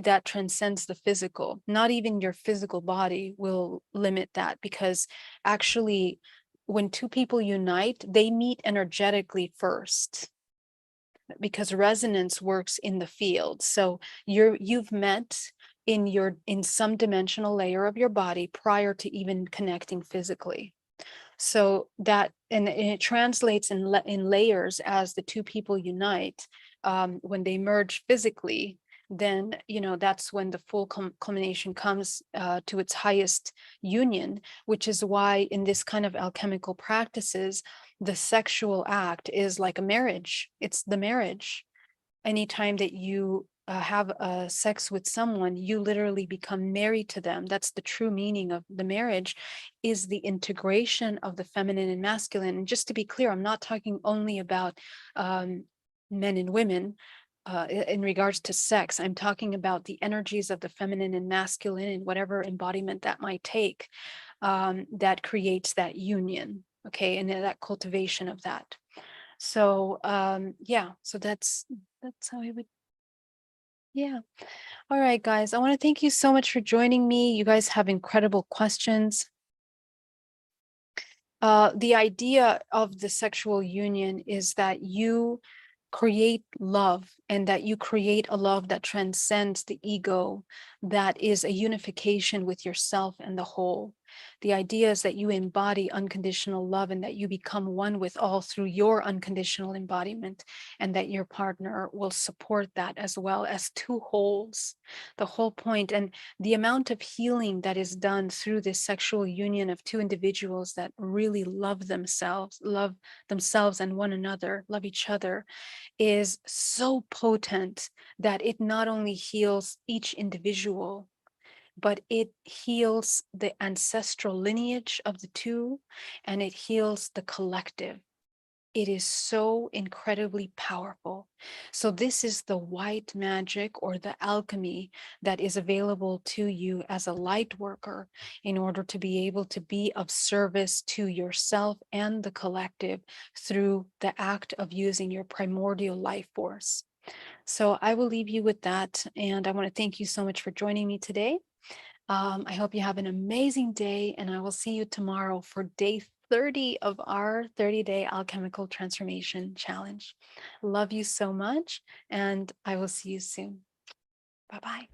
that transcends the physical. Not even your physical body will limit that, because actually, when two people unite, they meet energetically first, because resonance works in the field. So you've met in some dimensional layer of your body prior to even connecting physically. So that, and it translates in layers as the two people unite. When they merge physically, then that's when the full culmination comes to its highest union, which is why in this kind of alchemical practices, the sexual act is like a marriage. It's the marriage. Anytime that you have sex with someone, you literally become married to them. That's the true meaning of the marriage, is the integration of the feminine and masculine. And just to be clear, I'm not talking only about men and women. In regards to sex, I'm talking about the energies of the feminine and masculine and whatever embodiment that might take, that creates that union, okay, and that cultivation of that. So yeah, so that's how I would. Yeah. All right, guys. I want to thank you so much for joining me. You guys have incredible questions. The idea of the sexual union is that you create love, and that you create a love that transcends the ego, that is a unification with yourself and the whole. The idea is that you embody unconditional love and that you become one with all through your unconditional embodiment, and that your partner will support that as well, as two wholes. The whole point, and the amount of healing that is done through this sexual union of two individuals that really love themselves and one another, love each other, is so potent that it not only heals each individual, but it heals the ancestral lineage of the two, and it heals the collective. It is so incredibly powerful. So this is the white magic, or the alchemy, that is available to you as a light worker, in order to be able to be of service to yourself and the collective through the act of using your primordial life force. So I will leave you with that. And I want to thank you so much for joining me today. I hope you have an amazing day, and I will see you tomorrow for day 30 of our 30-day alchemical transformation challenge. Love you so much, and I will see you soon. Bye-bye.